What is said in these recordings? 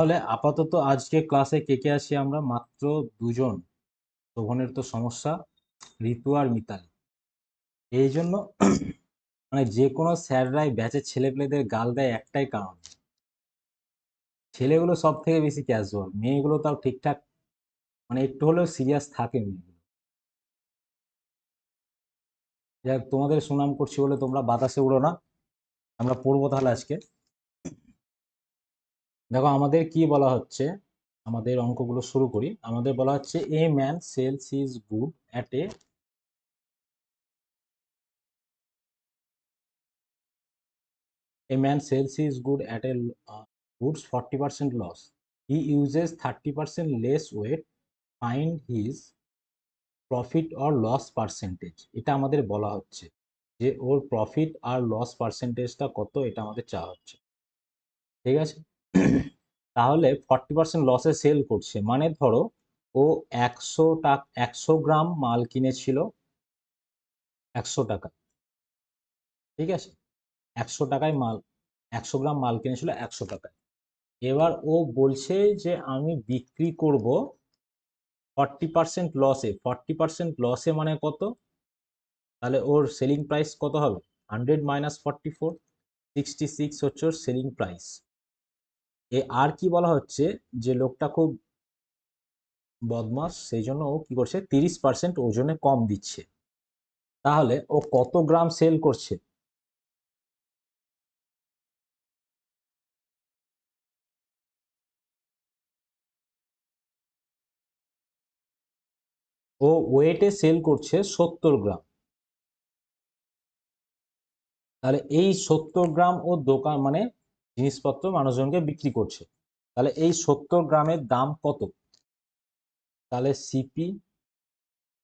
তাহলে আপাতত আজকে ক্লাসে কে কে আছি আমরা? মাত্র দুজন। শোভনের তো সমস্যা, ঋতু আর মিতালি। এই জন্য মানে যে কোনো স্যাররাই ব্যাচের ছেলেপেলেদের গাল দেয় একটাই কারণ, ছেলেগুলো সব থেকে বেশি ক্যাজুয়াল, মেয়েগুলো তাও ঠিকঠাক, মানে একটু হলেও সিরিয়াস থাকে মেয়েগুলো। যাক, তোমাদের সুনাম করছি বলে তোমরা বাতাসে উড়ো না। আমরা পড়বো তাহলে আজকে। দেখো আমাদের কি বলা হচ্ছে, আমাদের অঙ্কগুলো শুরু করি। আমাদের বলা হচ্ছে a man sells is good at A man sells his good at a goods 40% loss. He uses 30% less weight. Find his profit or loss percentage. এটা আমাদের বলা হচ্ছে যে ওর প্রফিট আর লস পার্সেন্টেজটা কত, এটা আমাদের চাওয়া হচ্ছে। ঠিক আছে। তাহলে 40% লসে সেল করছে, মানে ধরো ও 100 গ্রাম মাল কিনেছিল 100 টাকা। ঠিক আছে, 100 টাকায় মাল, 100 গ্রাম মাল কিনেছিল 100 টাকায়। এবার ও বলছে যে আমি বিক্রি করব 40% লসে। 40% লসে মানে কত? তাহলে ওর সেলিং প্রাইস কত হবে? 100 - 44, 66 হচ্ছে ওর সেলিং প্রাইস। আর কি বলা হচ্ছে, যে লোকটা খুব বদমাস, সেই জন্য ও কি করছে, 30% ওজনে কম দিচ্ছে। তাহলে ও কত গ্রাম সেল করছে? ও ওয়েটে সেল করছে 70 গ্রাম। তাহলে এই 70 গ্রাম ও দোকান মানে জিনিসপত্র মানুষজনকে বিক্রি করছে। তাহলে এই 70 গ্রামের দাম কত? তাহলে সিপি,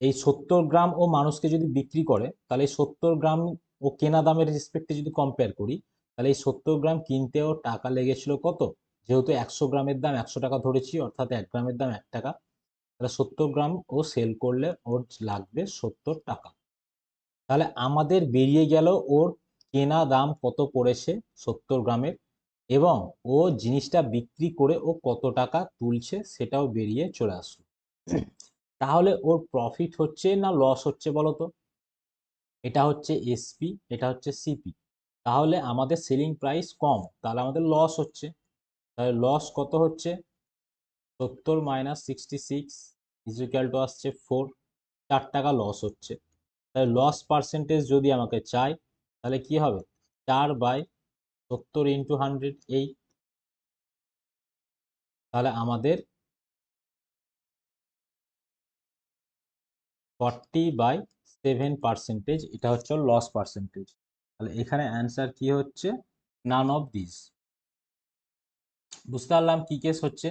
এই 70 গ্রাম ও মানুষকে যদি বিক্রি করে, তাহলে এই 70 গ্রাম ও কেনা দামের রেসপেক্টে যদি কম্পেয়ার করি, তাহলে এই 70 গ্রাম কিনতেও টাকা লেগেছিল কত? যেহেতু 100 গ্রামের দাম 100 টাকা ধরেছি, অর্থাৎ 1 গ্রামের দাম 1 টাকা। তাহলে 70 গ্রাম ও সেল করলে ওর লাগবে 70 টাকা। তাহলে আমাদের বেরিয়ে গেল ওর কেনা দাম কত পড়েছে 70 গ্রামের, এবং ও জিনিসটা বিক্রি করে ও কত টাকা তুলছে সেটাও বেরিয়ে চলে আসলো। তাহলে ওর প্রফিট হচ্ছে না লস হচ্ছে বলো তো? এটা হচ্ছে এসপি, এটা হচ্ছে সিপি। তাহলে আমাদের সেলিং প্রাইস কম, তাহলে আমাদের লস হচ্ছে। তাহলে লস কত হচ্ছে? 70 - 66 আসছে 4, 4 টাকা লস হচ্ছে। তাহলে লস পার্সেন্টেজ যদি আমাকে চাই, তাহলে কি হবে? 4/70 × 100, এই। তাহলে আমাদের 40/7%, এটা হচ্ছে লস পার্সেন্টেজ। তাহলে এখানে অ্যান্সার কি হচ্ছে? None of this. বুঝতে পারলাম কি কেস হচ্ছে,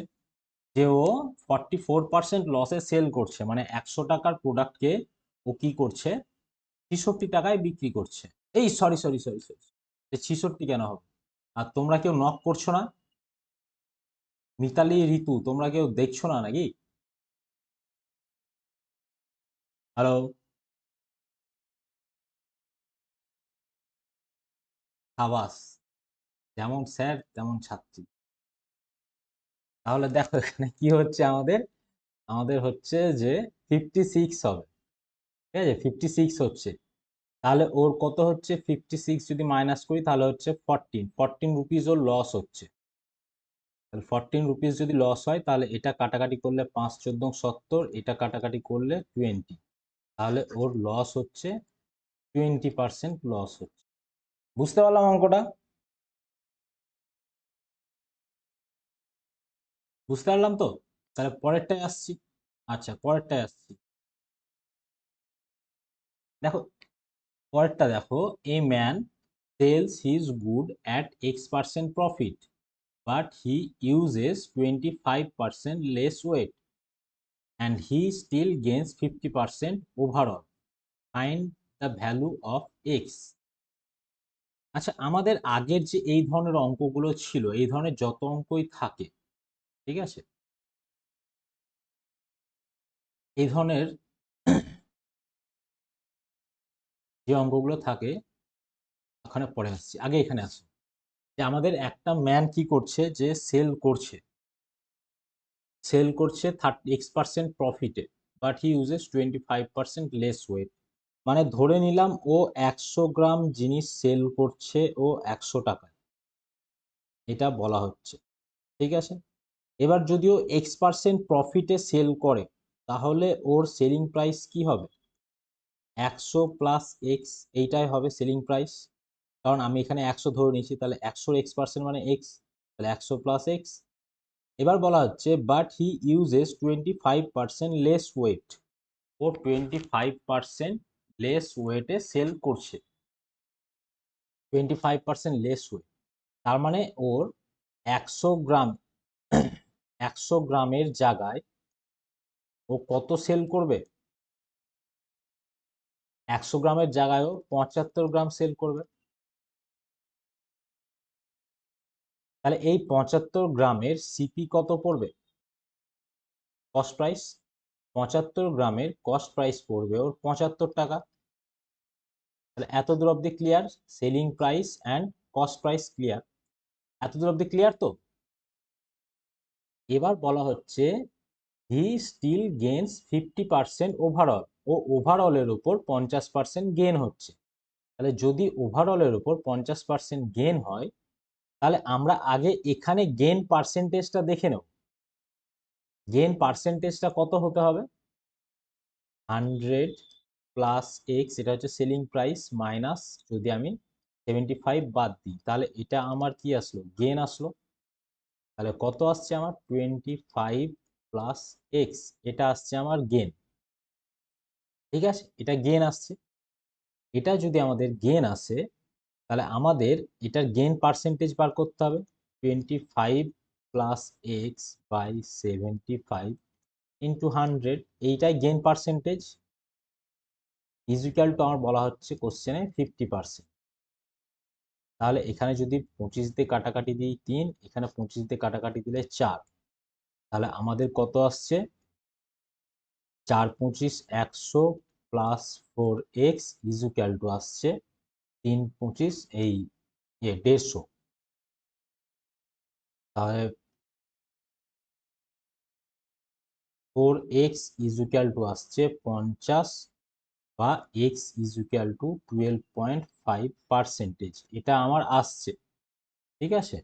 যে ও 44% লসে সেল করছে, মানে 100 টাকার প্রোডাক্টকে ও কি করছে, 66 টাকায় বিক্রি করছে। এই সরি সরি সরি সরি, 66 কেন হবে? আর তোমরা কেউ নক করছো না? মিতালি, ঋতু, তোমরা কেউ দেখছো না নাকি? হ্যালো? সাবাস, যেমন স্যার তেমন ছাত্রী। তাহলে দেখো এখানে কি হচ্ছে আমাদের, আমাদের হচ্ছে যে 56 হবে। ঠিক আছে, 56 হচ্ছে। তাহলে ওর কত হচ্ছে? 56 যদি মাইনাস করি তাহলে হচ্ছে 14 রুপিস ওর লস হচ্ছে। তাহলে 14 রুপিস যদি লস হয়, তাহলে এটা কাটাকাটি করলে 5×14 = 70, এটা কাটাকাটি করলে 20। তাহলে ওর লস হচ্ছে 20% লস হচ্ছে। বুঝতে পারলাম অঙ্কটা? বুঝতে পারলাম তো? তাহলে পরেরটায় আসছি। আচ্ছা, পরেরটায় আসছি। দেখো পরেরটা দেখো, a man sells his good at X% profit, but he uses 25% less weight and he still gains 50% overall. Find the value of X. আচ্ছা, আমাদের আগের যে এই ধরনের অঙ্কগুলো ছিল, এই ধরনের যত অঙ্কই থাকে, ঠিক আছে, এই ধরনের যে অঙ্কগুলো থাকে, ওখানে পরে আসছি, আগে এখানে আসি। যে আমাদের একটা ম্যান কি করছে, যে সেল করছে, সেল করছে 30x% প্রফিটে, but he uses 25% less weight. মানে ধরে নিলাম ও 100 গ্রাম জিনিস সেল করছে ও 100 টাকায়, এটা বলা হচ্ছে। ঠিক আছে, এবার যদিও X% প্রফিটে সেল করে, তাহলে ওর সেলিং প্রাইস কি হবে? 100 + X, এইটাই হবে সেলিং প্রাইস। কারণ আমি এখানে 100 ধরে নিয়েছি, তাহলে 100 X% মানে X, তাহলে 100 + X। এবার বলা হচ্ছে but he uses 25% less weight, ও 25% লেস ওয়েটে সেল করছে, 25% লেস ওয়েট। তার মানে ওর 100 গ্রাম 100 গ্রামের জায়গায় ও কত সেল করবে? 100 গ্রামের জায়গায় ও 75 গ্রাম সেল করবে। তাহলে এই 75 গ্রামের সিপি কত পড়বে? কস্ট প্রাইস, 75 গ্রামের কস্ট প্রাইস পড়বে ওর 75 টাকা। তাহলে এত দূর অব্দি clear? Selling price and cost price clear? এত দূর অব্দি ক্লিয়ার তো? এবার বলা হচ্ছে হি স্টিল গেইনস 50% ওভারঅল, ও ওভারঅলের উপর 50% গেইন হচ্ছে। তাহলে যদি ওভারঅলের উপর 50% গেইন হয়, তাহলে আমরা আগে এখানে গেইন পার্সেন্টেজটা দেখে নেব। গেইন পার্সেন্টেজটা কত হতে হবে? 100 + X, এটা হচ্ছে সেলিং প্রাইস, মাইনাস যদি আমি 75 বাদ দিই, তাহলে এটা আমার কি আসলো? গেইন আসলো। তাহলে কত আসছে আমার? 25 + X, এটা আসছে আমার গেইন। ঠিক আছে, এটা গেইন আসছে। এটা যদি আমাদের গেইন আসে, তাহলে আমাদের এটার গেইন পার্সেন্টেজ বার করতে হবে। 25 + X বাই 75 ইন্টু 100, এইটাই gain percentage, is equal to আমার বলা হচ্ছে কোশ্চেনে 50%। তাহলে এখানে যদি 25 দিয়ে কাটাকাটি দিই 3, এখানে 25 দিয়ে কাটাকাটি দিলে 4, তাহলে আমাদের কত আসছে? 4 × 25 100 + 4x ইজ ইকুয়াল টু আসছে 3 × 25 এই 150। তাহলে 4x ইজ ইকুয়াল টু আসছে 50, বা x ইজ ইকুয়াল টু 12.5%, এটা আমার আসছে। ঠিক আছে,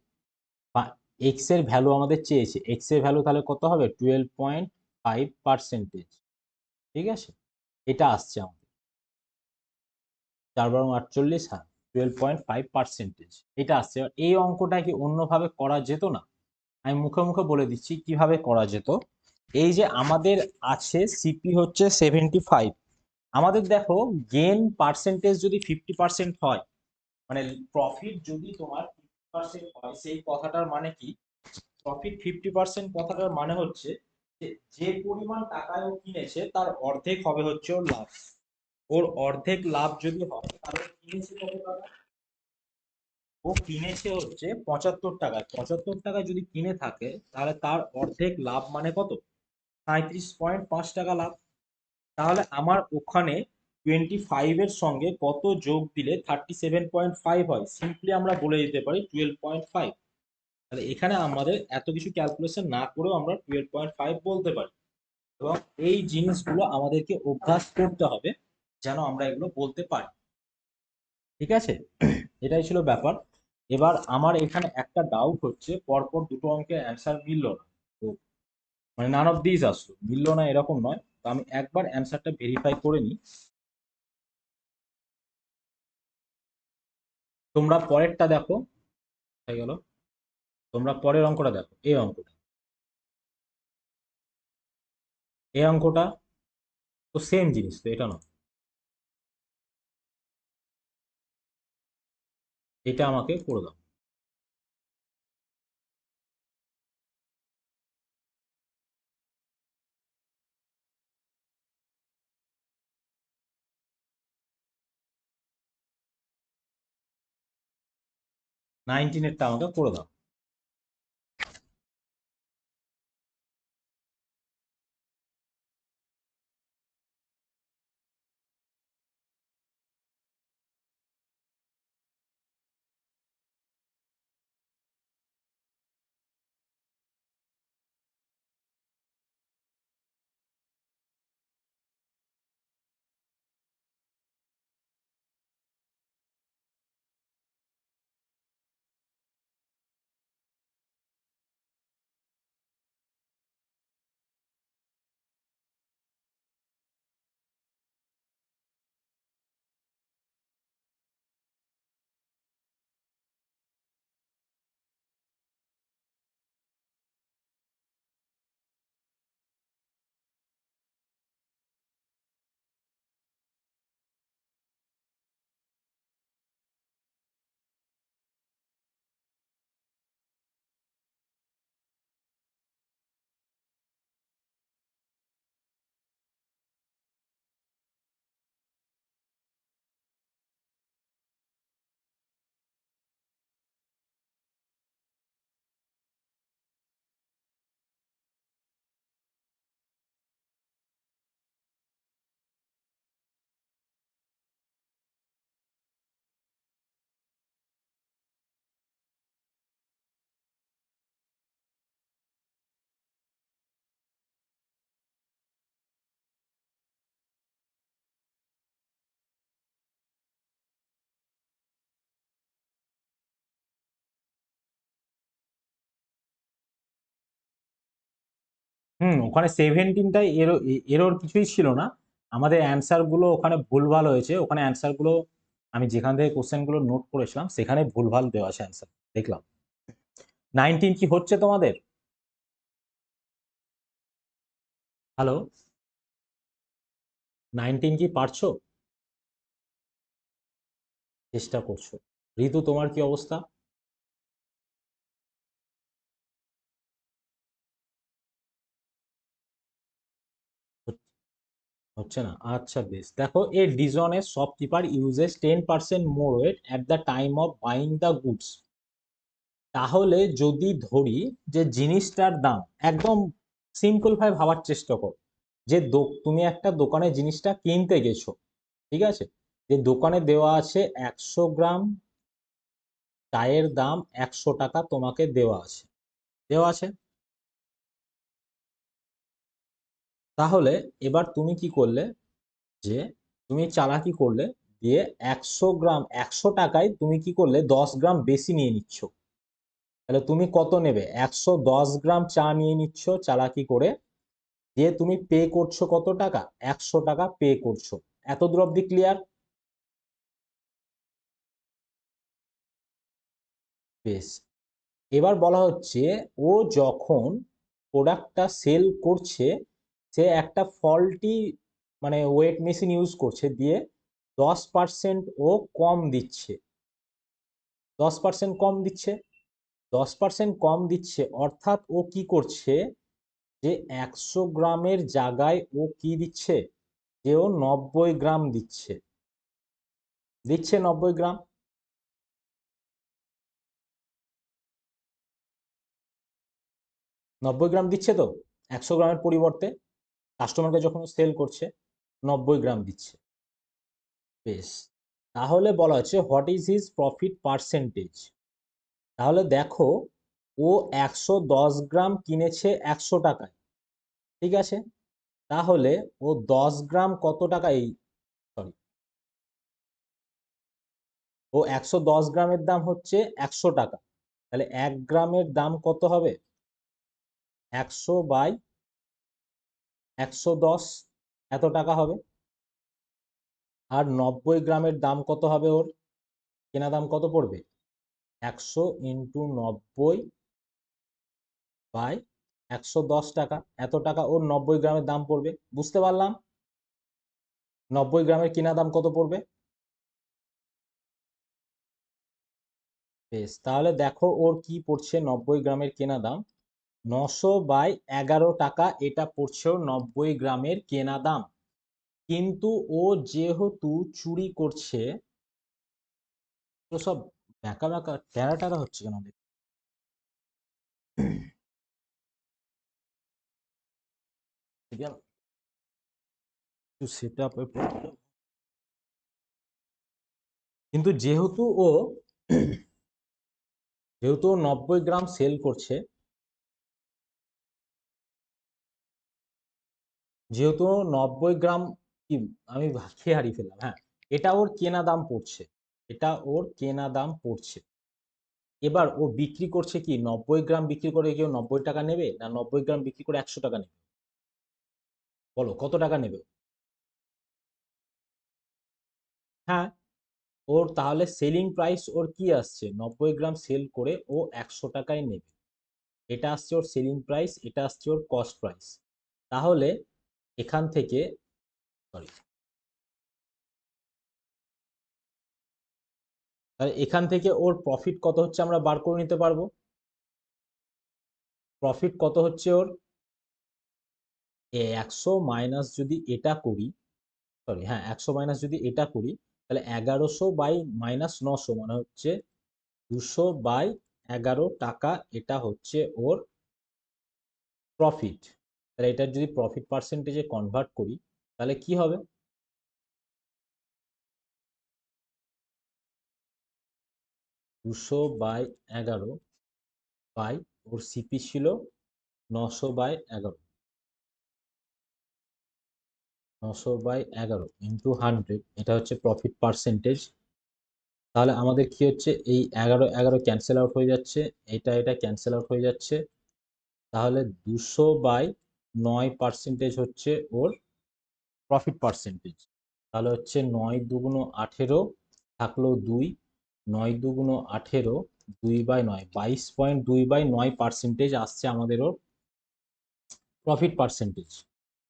এক্স এর ভ্যালু আমাদের চেয়েছে, এক্স এর ভ্যালু তাহলে কত হবে? 12.5%। ঠিক আছে, এটা আসছে আমাদের 4×48, হ্যাঁ 12.5%, এটা আসছে। এই অঙ্কটা কি অন্যভাবে করা যেত না? আমি মুখে মুখে বলে দিচ্ছি কিভাবে করা যেত। এই যে আমাদের আছে সিপি হচ্ছে 75, আমাদের দেখো গেইন পার্সেন্টেজ যদি 50% হয়, মানে প্রফিট যদি তোমার 50% হয়, সেই কথাটার মানে কি? প্রফিট 50% কথাটার মানে হচ্ছে যে যে পরিমাণ টাকায় ও কিনেছে তার অর্ধেক হবে হচ্ছে ওর লাভ। ওর অর্ধেক লাভ যদি হয়, তাহলে কিনেছে কত টাকা? ও কিনেছে হচ্ছে 75 টাকায়। 75 টাকায় যদি কিনে থাকে, তাহলে তার অর্ধেক লাভ মানে কত? 37.5 টাকা লাভ। তাহলে আমার ওখানে 25 এর সঙ্গে কত যোগ দিলে 37.5 হয়? সিম্পলি আমরা বলে দিতে পারি 12.5। তাহলে এখানে আমাদের এত কিছু ক্যালকুলেশন না করেও আমরা 12.5 বলতে পারি। এবং এই জিনিসগুলো আমাদেরকে অভ্যাস করতে হবে যেন আমরা এগুলো বলতে পারি। ঠিক আছে, এটাই ছিল ব্যাপার। এবার আমার এখানে একটা ডাউট হচ্ছে, পরপর দুটো অঙ্কের অ্যান্সার মিলল না। তো মানে নান অফ দিস আসলো, মিলল না এরকম নয়। তো আমি একবার অ্যান্সারটা ভেরিফাই করে নিই। তোমরা পরেরটা দেখো, হয়ে গেল। তোমরা পরের অঙ্কটা দেখো, এই অঙ্কটা, এই অঙ্কটা তো সেম জিনিস তো, এটা নয়। এটা আমাকে করে দাও। নাইনটিনেরটা আমাকে করে দাও। ওখানে 17টাই এরর কিছুই ছিল না। আমাদের অ্যান্সার গুলো ওখানে ভুলভাল হয়েছে, ওখানে অ্যান্সার গুলো আমি যেখান থেকে কোশ্চেন গুলো নোট করেছিলাম সেখানে ভুলভাল দেওয়া আছে অ্যান্সার, দেখলাম। 19 কি হচ্ছে তোমাদের? হ্যালো, 19 কি পারছো? চেষ্টা করছো? ঋতু, তোমার কি অবস্থা? হচ্ছে না? আচ্ছা বেশ, দেখো, এ ডিজনের shopkeeper uses 10% more weight at the time of buying the goods. তাহলে যদি ধরি যে জিনিসটার দাম, একদম সিম্পল ভাবে ভাবার চেষ্টা করো, যে তুমি একটা দোকানে জিনিসটা কিনতে গেছো, ঠিক আছে, যে দোকানে দেওয়া আছে 100 গ্রাম চায়ের দাম 100 টাকা, তোমাকে দেওয়া আছে, দেওয়া আছে। তাহলে এবার তুমি কি করলে, যে তুমি চালাকি করলে, দিয়ে 100 গ্রাম 100 টাকায় তুমি কি করলে 10 গ্রাম বেশি নিয়ে নিচ্ছ। তাহলে তুমি কত নেবে? 110 গ্রাম চা নিয়ে নিচ্ছ চালাকি করে, দিয়ে তুমি পে করছো কত টাকা? 100 টাকা পে করছো। এত দূর অব্দি ক্লিয়ার? বেশ, এবার বলা হচ্ছে ও যখন প্রোডাক্টটা সেল করছে, সে একটা ফল্টি মানে ওয়েট মেশিন ইউজ করছে, দিয়ে 10% ও কম দিচ্ছে, 10% কম দিচ্ছে, 10% কম দিচ্ছে, অর্থাৎ ও কি করছে, যে 100 গ্রামের জায়গায় ও কি দিচ্ছে, যে ও 90 গ্রাম দিচ্ছে, দিচ্ছে 90 গ্রাম। 90 গ্রাম দিচ্ছে তো, 100 গ্রামের পরিবর্তে কাস্টমারকে যখন সেল করছে 90 গ্রাম দিচ্ছে। বেশ, তাহলে বলা হচ্ছে what is his profit percentage. তাহলে দেখো, ও 110 গ্রাম কিনেছে 100 টাকায়, ঠিক আছে, তাহলে ও 10 গ্রাম কত টাকায়, সরি, ও 110 গ্রামের দাম হচ্ছে 100 টাকা, তাহলে 1 গ্রামের দাম কত হবে? 100/110, এত টাকা হবে। আর 90 গ্রামের দাম কত হবে ওর? কেনা দাম কত পড়বে? 100 × 90/110 টাকা, এত টাকা ওর 90 গ্রামের দাম পড়বে। বুঝতে পারলাম? 90 গ্রামের কেনা দাম কত পড়বে? বেশ, তাহলে দেখো ওর কি পড়ছে, 90 গ্রামের কেনা দাম 900/11 টাকা, এটা পড়ছে ওর 90 গ্রামের কেনা দাম। কিন্তু ও যেহেতু চুরি করছে, তো সব ব্যাকা ব্যাকা ট্যারা ট্যারা হচ্ছে কেন আমাদের? একটু সেট আপ, কিন্তু যেহেতু ও 90 গ্রাম সেল করছে, যেহেতু 90 গ্রাম, কি, আমি খেয়ে হারিয়ে ফেললাম, হ্যাঁ, এটা ওর কেনা দাম পড়ছে, এটা ওর কেনা দাম পড়ছে। এবার ও বিক্রি করছে কি, 90 গ্রাম বিক্রি করে কেউ 90 টাকা নেবে, না 90 গ্রাম বিক্রি করে 100 টাকা নেবে? বলো কত টাকা নেবে? হ্যাঁ, ওর তাহলে সেলিং প্রাইস ওর কি আসছে, 90 গ্রাম সেল করে ও 100 টাকায় নেবে, এটা আসছে ওর সেলিং প্রাইস, এটা আসছে ওর কস্ট প্রাইস। তাহলে এখান থেকে, সরি, তাহলে এখান থেকে ওর প্রফিট কত হচ্ছে আমরা বার করে নিতে পারবো। প্রফিট কত হচ্ছে ওর, 100 মাইনাস যদি এটা করি, সরি, হ্যাঁ, 100 মাইনাস যদি এটা করি, তাহলে 1100/-900 মানে হচ্ছে 200/11 টাকা, এটা হচ্ছে ওর প্রফিট। তাহলে এটার যদি প্রফিট পার্সেন্টেজে কনভার্ট করি, তাহলে কি হবে? 200/11 বাই, ওর সিপি ছিল 900/11, 900/11 ইন্টু 100, এটা হচ্ছে প্রফিট পার্সেন্টেজ। তাহলে আমাদের কি হচ্ছে, এই 11 11 ক্যান্সেল আউট হয়ে যাচ্ছে, এটা এটা ক্যান্সেল আউট হয়ে যাচ্ছে, তাহলে 200/11 9% হচ্ছে ওর প্রফিট পার্সেন্টেজ। তাহলে হচ্ছে 9 × 2 = 18, থাকলো 2, 9 × 2 = 18, 2/9, 22/9% আসছে আমাদের ওর প্রফিট পার্সেন্টেজ।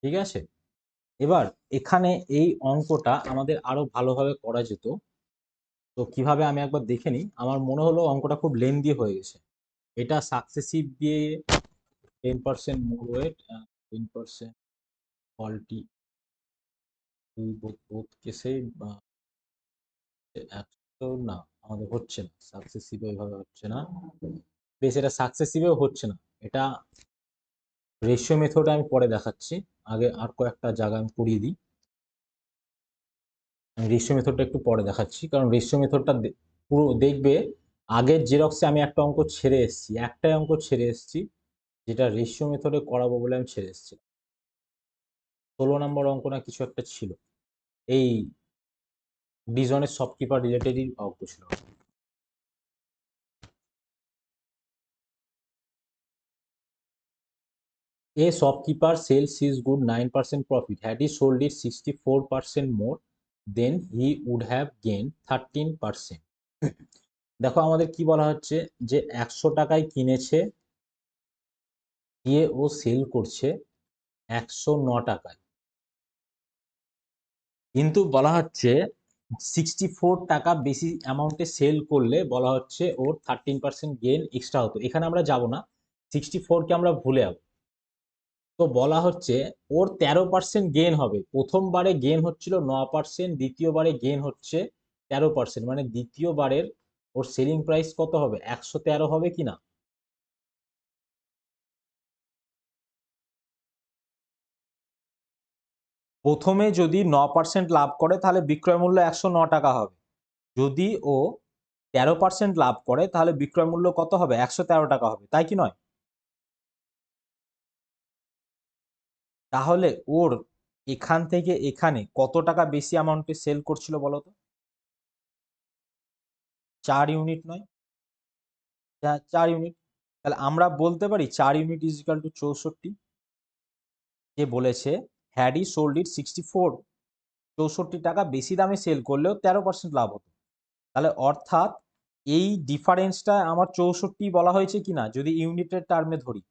ঠিক আছে, এবার এখানে এই অঙ্কটা আমাদের আরো ভালোভাবে করা যেত। তো কিভাবে আমি একবার দেখে নিই, আমার মনে হলো অঙ্কটা খুব লেন্দি হয়ে গেছে। এটা সাকসেসিভ দিয়ে 10% মোর ওয়েট, 10% ফল্টি, বোথ কেসে তো না, আমাদের হচ্ছে না, সাকসেসিভ এইভাবে হচ্ছে না। বেশ, এটা সাকসেসিভও হচ্ছে না। এটা রেশিও মেথড আমি পরে দেখাচ্ছি, আগে আর কয়েকটা জায়গা আমি করিয়ে দিই। আমি রেশিও মেথডটা একটু পরে দেখাচ্ছি, কারণ রেশিও মেথডটা পুরো দেখবে। আগের জেরক্সে আমি একটা অঙ্ক ছেড়ে এসেছি, একটাই অঙ্ক ছেড়ে এসেছি, যেটা রেশিও মেথডে করাবো বলে আমি ছেড়ে এসেছি। 16 নম্বর অঙ্ক না কিছু একটা ছিল, এই ডিজনের শপকিপার রিলেটেডই অঙ্ক ছিল। A shopkeeper sells his good 9% profit. Had he sold it 64% more, then he would have gained 13%. দেখো আমাদের কি বলা হচ্ছে, যে 100 টাকায় কিনেছে, গিয়ে ও সেল করছে 109 টাকায়, কিন্তু বলা হচ্ছে 64 টাকা বেশি অ্যামাউন্টে সেল করলে বলা হচ্ছে ওর 13% গেন এক্সট্রা হতো। এখানে আমরা যাব না, 64কে আমরা ভুলে যাবো। তো বলা হচ্ছে ওর 13% গেন হবে। প্রথমবারে গেন হচ্ছিল 9%, দ্বিতীয়বারে গেন হচ্ছে 13%, মানে দ্বিতীয়বারের ওর সেলিং প্রাইস কত হবে, 113 হবে কিনা। প্রথমে যদি 9% লাভ করে তাহলে বিক্রয় মূল্য 109 টাকা হবে। যদি ও 13% লাভ করে তাহলে বিক্রয় মূল্য কত হবে, 113 টাকা হবে, তাই কি নয়? তাহলে ওর এখান থেকে এখানে কত টাকা বেশি অ্যামাউন্টে সেল করছিল বলতো? 4 ইউনিট নয়? 4 ইউনিট। তাহলে আমরা বলতে পারি 4 ইউনিট ইজ ইকাল টু 64। যে বলেছে হ্যাড ই সোল্ড ইট 64, 64 টাকা বেশি দামে সেল করলেও 13% লাভ হতো। তাহলে অর্থাৎ এই ডিফারেন্সটা আমার 64 বলা হয়েছে কিনা, যদি ইউনিটের টার্মে ধরি।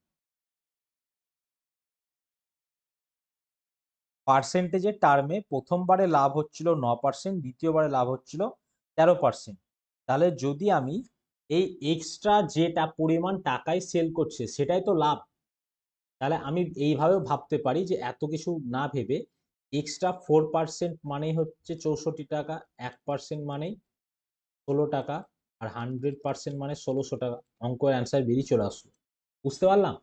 পার্সেন্টেজের টার্মে প্রথমবারে লাভ হচ্ছিল 9%, দ্বিতীয়বারে লাভ হচ্ছিল 13%। তাহলে যদি আমি এই এক্সট্রা যেটা পরিমাণ টাকায় সেল করছে সেটাই তো লাভ, তাহলে আমি এইভাবেও ভাবতে পারি যে এত কিছু না ভেবে এক্সট্রা 4% মানেই হচ্ছে 64 টাকা, 1% মানেই 16 টাকা, আর 100% মানে 1600 টাকা। অঙ্কের অ্যান্সার বেরিয়ে চলে আসলো। বুঝতে পারলাম?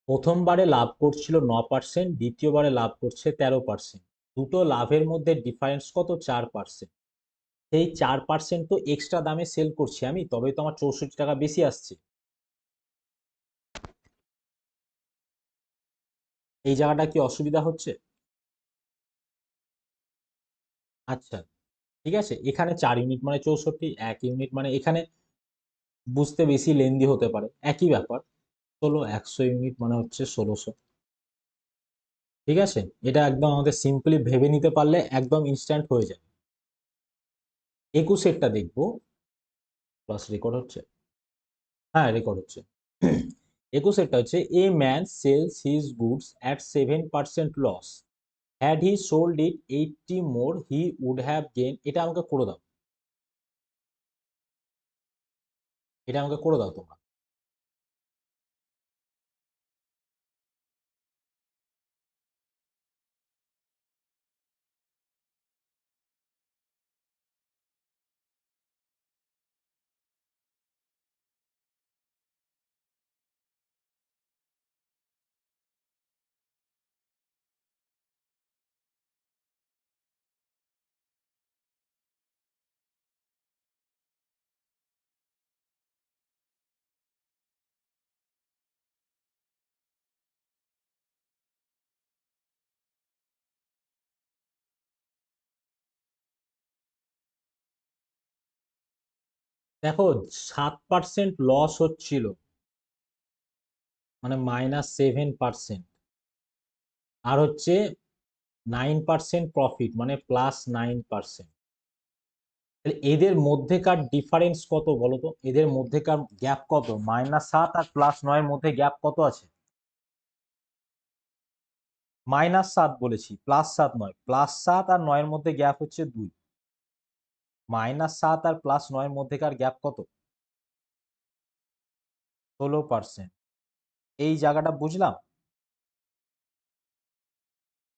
প্রথমবারে লাভ করছিল 9%, দ্বিতীয়বারে লাভ করছে 13%। দুটো লাভের মধ্যে ডিফারেন্স কত, 4%। সেই 4% তো এক্সট্রা দামে সেল করছি আমি, তবেই তো আমার 64 টাকা বেশি আসছে। এই জায়গাটা কি অসুবিধা হচ্ছে? আচ্ছা, ঠিক আছে, এখানে 4 ইউনিট মানে 64, 1 ইউনিট মানে এখানে বুঝতে বেশি লেন্দি হতে পারে, একই ব্যাপার। 100 ইউনিট মানে হচ্ছে 1600। ঠিক আছে, এটা একদম আমাদের সিম্পলি ভেবে নিতে পারলে একদম ইনস্ট্যান্ট হয়ে যায়। 21এরটা দেখবো। প্লাস রেকর্ড হচ্ছে? হ্যাঁ, রেকর্ড হচ্ছে। 21এরটা হচ্ছে a man sells his goods at 7% loss, had he sold it 80 more he would have gain. এটা আমাকে করে দাও, এটা আমাকে করে দাও তোমরা। দেখো, 7% লস হচ্ছিল, মানে -7%, আর হচ্ছে 9% প্রফিট মানে +9%। তাহলে এদের মধ্যেকার ডিফারেন্স কত বলো তো, এদের মধ্যেকার গ্যাপ কত? -7 আর +9 মধ্যে গ্যাপ কত আছে? -7 বলেছি, +7 নয়, +7 আর 9 মধ্যে গ্যাপ হচ্ছে 2। -7 আর +9 মধ্যেকার গ্যাপ কত? 16%। এই জায়গাটা বুঝলাম।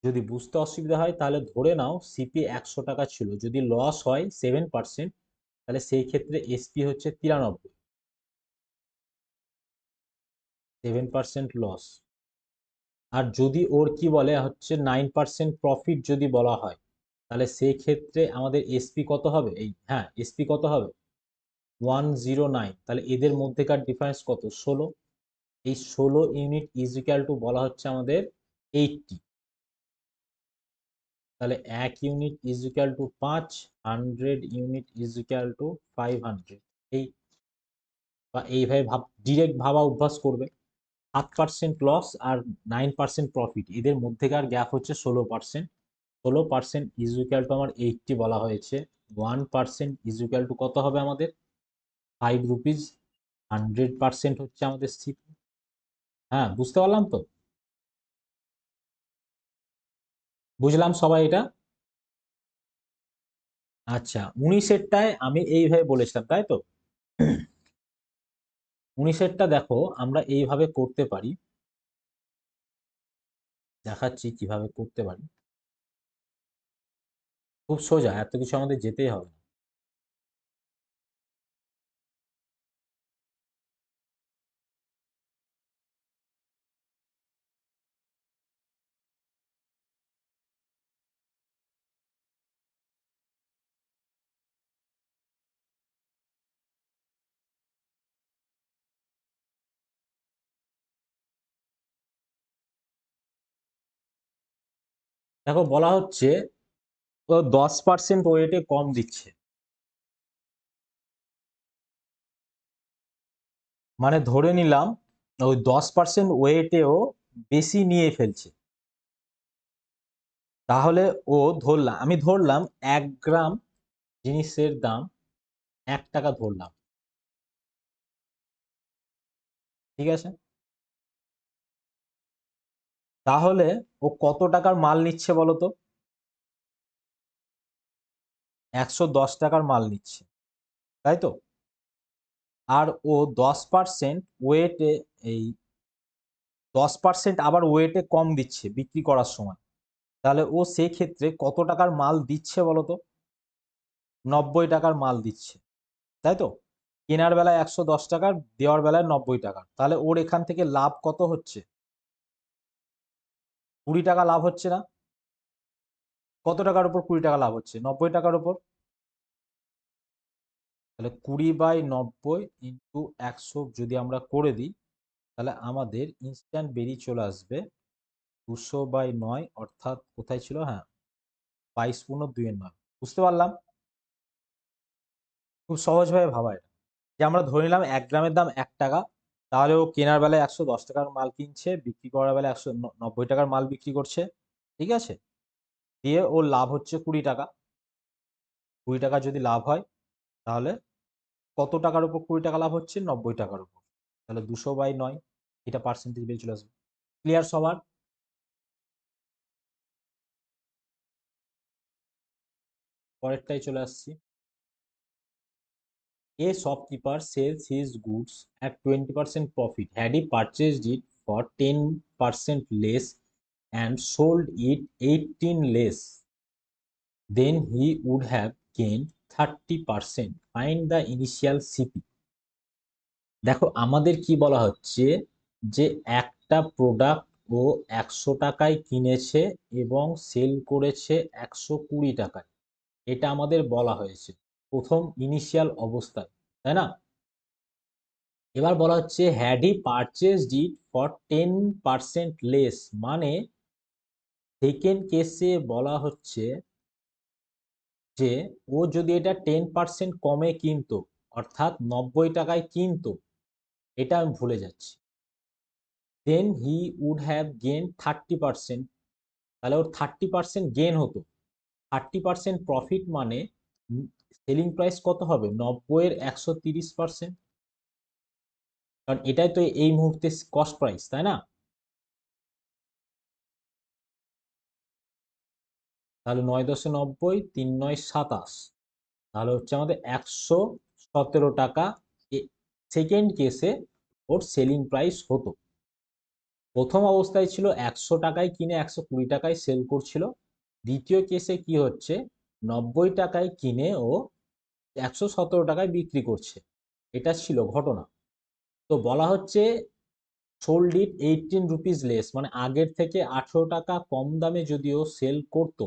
যদি বুঝতে অসুবিধা হয় তাহলে ধরে নাও সিপি 100 টাকা ছিল, যদি লস হয় 7%, তাহলে সেই ক্ষেত্রে এসপি হচ্ছে 93, 7% লস। আর যদি ওর কি বলে হচ্ছে 9% প্রফিট যদি বলা হয়, তাহলে সেই ক্ষেত্রে আমাদের এসপি কত হবে? এই হ্যাঁ, এসপি কত হবে? 109। তাহলে এদের মধ্যেকার ডিফারেন্স কত? 16। এই 16 ইউনিট ইজ ইকুয়াল টু বলা হচ্ছে আমাদের 80। তাহলে 1 unit is equal to 5, 100 unit is equal to 500। এই বা এইভাবে ডিরেক্ট ভাবা অভ্যাস করবে। 7% লস আর 9% প্রফিট, এদের মধ্যেকার গ্যাপ হচ্ছে 16%। 16% ইজ ইকুয়াল টু আমার 80 বলা হয়েছে। 1% ইজ ইকুয়াল টু কত হবে আমাদের? 5 রুপিজ। 100% হচ্ছে আমাদের সিপি। হ্যাঁ, বুঝতে পারলাম তো? বুঝলাম সবাই এটা? আচ্ছা, 19-এরটায় আমি এইভাবে বলেছিলাম, তাই তো? 19-এরটা দেখো আমরা এইভাবে করতে পারি, দেখাচ্ছি কিভাবে করতে পারি। খুব সোজা, এত কিছু আমাদের যেতেই হবে না। দেখো বলা হচ্ছে ও 10% ওয়েটে কম দিচ্ছে, মানে ধরে নিলাম ওই 10% ওয়েটেও বেশি নিয়ে ফেলছে। তাহলে ও ধরলাম, আমি ধরলাম 1 গ্রাম জিনিসের দাম 1 টাকা ধরলাম, ঠিক আছে? তাহলে ও কত টাকার মাল নিচ্ছে বলো তো? 110 টাকার মাল নিচ্ছে, তাই তো? আর ও 10% ওয়েটে, এই 10% আবার ওয়েটে কম দিচ্ছে বিক্রি করার সময়। তাহলে ও সেই ক্ষেত্রে কত টাকার মাল দিচ্ছে বলতো? 90 টাকার মাল দিচ্ছে, তাই তো? কেনার বেলায় 110 টাকার, দেওয়ার বেলায় 90 টাকার। তাহলে ওর এখান থেকে লাভ কত হচ্ছে? 20 টাকা লাভ হচ্ছে না? কত টাকার উপর 20 টাকা লাভ হচ্ছে? 90 টাকার উপর। তাহলে 20/90 ইন্টু 100 যদি আমরা করে দিই, তাহলে আমাদের ইনস্ট্যান্ট বেরিয়ে চলে আসবে 200/9, অর্থাৎ কোথায় ছিল? হ্যাঁ, 22×2 বুঝতে পারলাম? খুব সহজভাবে ভাবা এটা, যে আমরা ধরে নিলাম 1 গ্রামের দাম 1 টাকা, তাহলে ও কেনার বেলায় 110 টাকার মাল কিনছে, বিক্রি করার বেলায় 190 টাকার মাল বিক্রি করছে, ঠিক আছে? দিয়ে ওর লাভ হচ্ছে 20 টাকা। 20 টাকা যদি লাভ হয়, তাহলে কত টাকার উপর 20 টাকা লাভ হচ্ছে? 90 টাকার উপর। তাহলে 200/9, এটা পার্সেন্টেজ বেরিয়ে চলে আসবে। ক্লিয়ার সবার? পরেরটাই চলে আসছি। A shopkeeper sells his goods at 20% profit. Had he purchased it for 10% less and sold it 18 less, then he would have gained 30%. Find the initial CP. দেখো আমাদের কি বলা হচ্ছে, যে একটা প্রোডাক্ট ও 100 টাকায় কিনেছে এবং সেল করেছে 120 টাকায়, এটা আমাদের বলা হয়েছে প্রথম ইনিশিয়াল অবস্থায়, তাই না? এবার বলা হচ্ছে had he purchased it for 10% less, মানে সেকেন্ড কেসে বলা হচ্ছে যে ও যদি এটা 10% কমে কিনতো, অর্থাৎ 90 টাকায় কিনতো, এটা আমি ভুলে যাচ্ছি। দেন হি উড হ্যাভ গেন 30%। তাহলে ওর 30% গেন হতো। 30% প্রফিট মানে সেলিং প্রাইস কত হবে? 90-এর 130%। কারণ এটাই তো এই মুহূর্তে কস্ট প্রাইস, তাই না? তাহলে 9×10 = 90, 3×9 = 27। তাহলে হচ্ছে আমাদের 117 টাকা সেকেন্ড কেসে ওর সেলিং প্রাইস হতো। প্রথম অবস্থায় ছিল 100 টাকায় কিনে 120 টাকায় সেল করছিল। দ্বিতীয় কেসে কি হচ্ছে, 90 টাকায় কিনে ও 117 টাকায় বিক্রি করছে। এটা ছিল ঘটনা। তো বলা হচ্ছে সোল্ড ইট 18 রুপিস লেস, মানে আগের থেকে 18 টাকা কম দামে যদিও সেল করতো,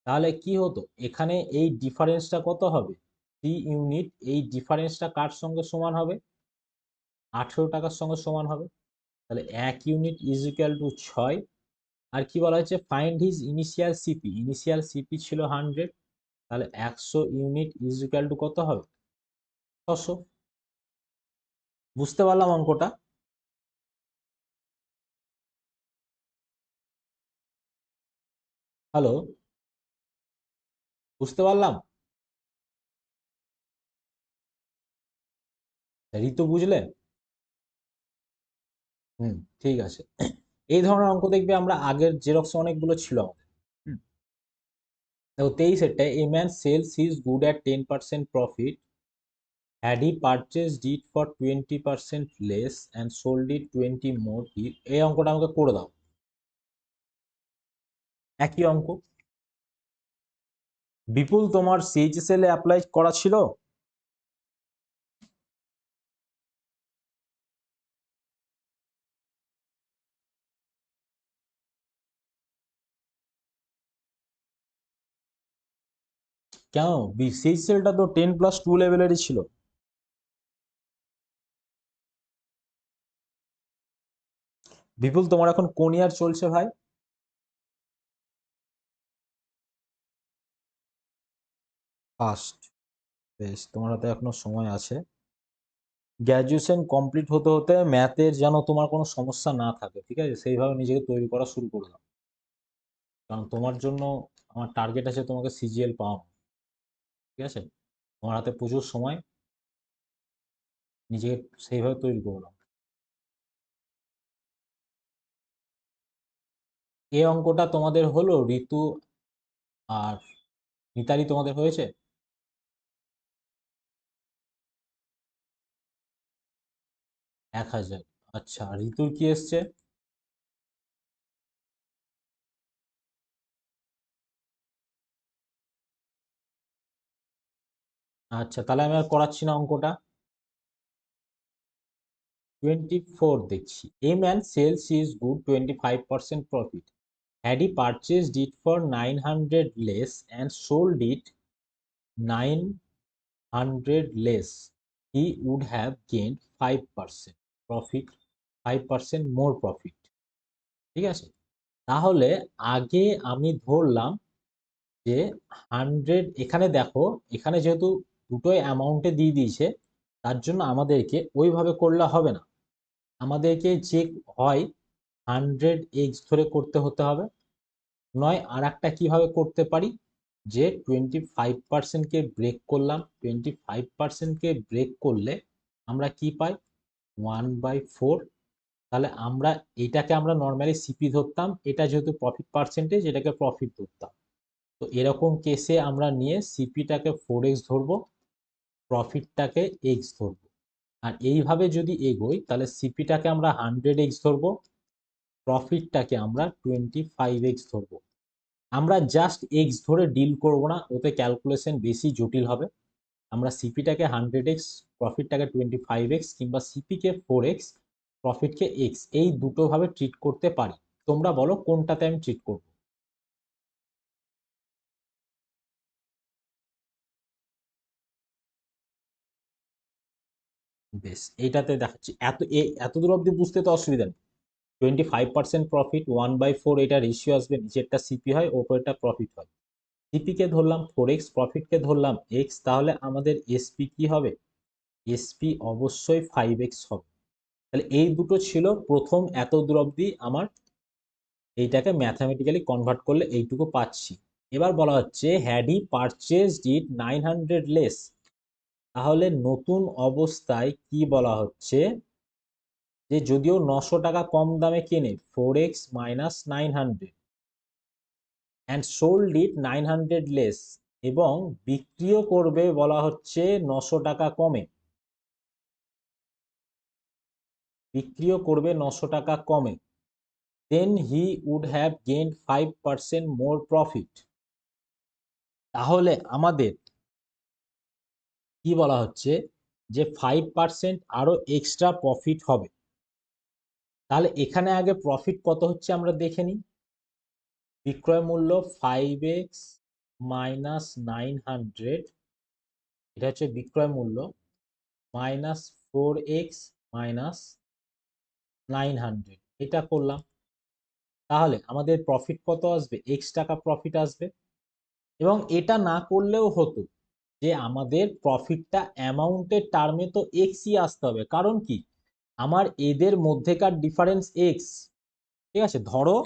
তাহলে কি হতো, এখানে এই ডিফারেন্সটা কত হবে? 3 ইউনিট। এই ডিফারেন্সটা কার সঙ্গে সমান হবে? 18 টাকার সঙ্গে সমান হবে। তাহলে 1 ইউনিট ইজ ইকুয়াল টু 6। আর কি বলা হয়েছে? Find his initial CP. Initial CP ছিল 100। তাহলে 100 ইউনিট ইজ ইকুয়াল টু কত হবে? 600। বুঝতে পারলাম অঙ্কটা? হ্যালো, বুঝতে পারলাম? ঋতু বুঝলে? হুম, ঠিক আছে। এই ধরনের অঙ্ক দেখবে আমরা আগের জেরক্সে অনেকগুলো ছিল আমাদের। হুম, দেখো 23 a man sells his good at 10% profit, had he purchased it for 20% less and sold it 20 more, এই অঙ্কটা আমাকে করে দাও। একই অঙ্ক। বিপুল, তোমার সিএইচএসএল এ অ্যাপ্লাই করা ছিল? কেন? সিএইচএসএল টা তো 10+2 লেভেলেরই ছিল। বিপুল, তোমার এখন কোন ইয়ার চলছে ভাই? ফার্স্ট। বেশ, তোমার হাতে এখনো সময় আছে। গ্র্যাজুয়েশন কমপ্লিট হতে হতে ম্যাথের যেন তোমার কোনো সমস্যা না থাকে, ঠিক আছে? সেইভাবে নিজেকে তৈরি করা শুরু করে দাও। কারণ তোমার জন্য আমার টার্গেট আছে তোমাকে সিজিএল পাওয়ানো, ঠিক আছে? তোমার হাতে প্রচুর সময়, নিজেকে সেইভাবে তৈরি করে দাও। এই অঙ্কটা তোমাদের হলো ঋতু আর মিতালি, তোমাদের হয়েছে? 1000। আচ্ছা, ঋতুর কি এসছে? আচ্ছা, তাহলে আমি আর করাচ্ছি না অঙ্কটা। 24 দেখছি। A man sells is good 25% profit, had he purchased it for 900 less and sold it 900 less, he would have gained 5% profit, 5% more profit। ঠিক আছে? তাহলে আগে আমি ধরলাম যে 100, এখানে দেখো, এখানে যেহেতু দুটোই অ্যামাউন্টে দিয়ে দিয়েছে, তার জন্য আমাদেরকে ওইভাবে করলে হবে না। আমাদেরকে যে হয় 100x ধরে করতে হতে হবে, নয় আর একটা কিভাবে করতে পারি, যে 25%কে ব্রেক করলাম। 25%কে ব্রেক করলে আমরা কি পাই? 1/4। তাহলে আমরা এটাকে আমরা নর্মালি সিপি ধরতাম, এটা যেহেতু প্রফিট পার্সেন্টেজ, এটাকে প্রফিট ধরতাম। তো এরকম কেসে আমরা নিয়ে সিপিটাকে 4x ধরবো, প্রফিটটাকে এক্স ধরবো। আর এইভাবে যদি এগোই, তাহলে সিপিটাকে আমরা 100x ধরবো, প্রফিটটাকে আমরা 25x ধরবো। আমরা জাস্ট এক্স ধরে ডিল করব না, ওতে ক্যালকুলেশন বেশি জটিল হবে। আমরা সিপিটাকে 100x, প্রফিটটাকে 25x, কিংবা সিপিকে 4x, প্রফিটকে এক্স, এই দুটো ভাবে ট্রিট করতে পারি। তোমরা বলো কোনটাতে আমি ট্রিট করব? বেশ, এইটাতে দেখাচ্ছি। এত দূর অব্দি বুঝতে তো অসুবিধা নেই। 25% প্রফিট, 1/4 এটা রেশিও আসবে, নিচেরটা সিপি হয়, ওপরেরটা প্রফিট হয়। সিপি কে ধরলাম 4x, প্রফিটকে ধরলাম এক্স, তাহলে আমাদের এসপি কি হবে? এসপি অবশ্যই 5x হবে। তাহলে এই দুটো ছিল প্রথম, এত দূর অব্দি আমার এইটাকে ম্যাথামেটিক্যালি কনভার্ট করলে এইটুকু পাচ্ছি। এবার বলা হচ্ছে had he purchased it 900 less. তাহলে নতুন অবস্থায় কি বলা হচ্ছে, যে যদিও 900 টাকা কম দামে কেনে 4x minus 900 and sold it 900 less, এবং বিক্রিও করবে বলা হচ্ছে 900 টাকা কমে, বিক্রিও করবে 900 টাকা কমে, then he would have gained 5% more profit. তাহলে আমাদের কি বলা হচ্ছে, যে 5% আরো এক্সট্রা প্রফিট হবে। তাহলে এখানে আগে প্রফিট কত হচ্ছে আমরা দেখে নিই। বিক্রয় মূল্য 5x মাইনাস 900, এটা হচ্ছে বিক্রয় মূল্য, মাইনাস 4x মাইনাস 900, এটা করলাম। তাহলে আমাদের প্রফিট কত আসবে, এক্স টাকা প্রফিট আসবে। এবং এটা না করলেও হতো, যে আমাদের প্রফিটটা অ্যামাউন্টের টার্মে তো এক্সই আসতে হবে, কারণ কি আমার এদের মধ্যেকার ডিফারেন্স এক্স। ঠিক আছে, ধরো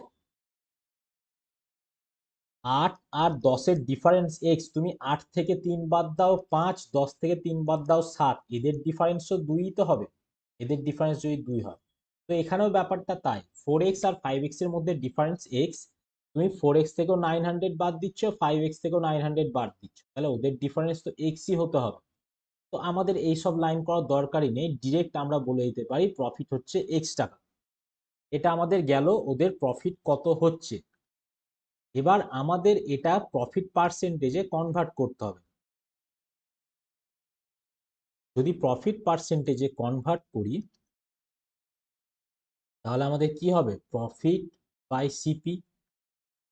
8 আর 10-এর ডিফারেন্স এক্স, তুমি 8 থেকে 3 বাদ দাও 5, 10 থেকে 3 বাদ দাও 7, এদের ডিফারেন্সও 2 তো হবে, এদের ডিফারেন্স যদি 2 হয়। তো এখানেও ব্যাপারটা তাই, 4x আর 5x এর মধ্যে ডিফারেন্স এক্স, তুমি 4x থেকেও 900 বাদ দিচ্ছ, 5x থেকেও 900 বাদ দিচ্ছ, তাহলে ওদের ডিফারেন্স তো এক্সই হতে হবে। তো আমাদের এইসব লাইন করার দরকারই নেই, ডিরেক্ট আমরা বলে দিতে পারি প্রফিট হচ্ছে এক্স টাকা। এটা আমাদের গেল ওদের প্রফিট কত হচ্ছে। এবার আমাদের এটা প্রফিট পার্সেন্টেজে কনভার্ট করতে হবে। যদি প্রফিট পার্সেন্টেজে কনভার্ট করি, তাহলে আমাদের কি হবে, profit by CP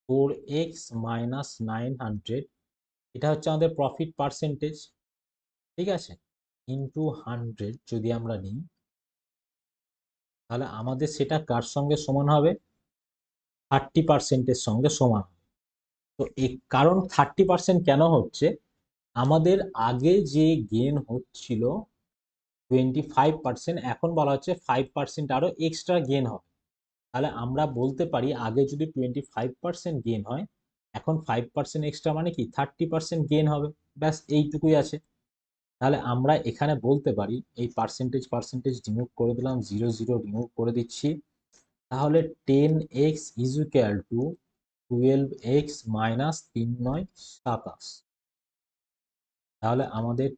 4x minus 900, এটা হচ্ছে আমাদের প্রফিট পার্সেন্টেজ। ঠিক আছে, ইন্টু 100 যদি আমরা নিই, তাহলে আমাদের সেটা কার সঙ্গে সমান হবে, 30%-এর সঙ্গে সমান। তো এই কারণ 30% কেন হচ্ছে, আমাদের আগে যে গেন হচ্ছিল 25%, এখন বলা হচ্ছে 5% আরো এক্সট্রা গেন হবে। তাহলে আমরা বলতে পারি আগে যদি 25% গেন হয়, এখন 5% এক্সট্রা মানে কি 30% গেন হবে, ব্যাস এইটুকুই আছে। তাহলে আমরা এখানে বলতে পারি, এই পার্সেন্টেজ পার্সেন্টেজ রিমুভ করে দিলাম, 0 0 রিমুভ করে দিচ্ছি, তাহলে 10x is equal to 12x minus 3 9 27। তাহলে আমাদের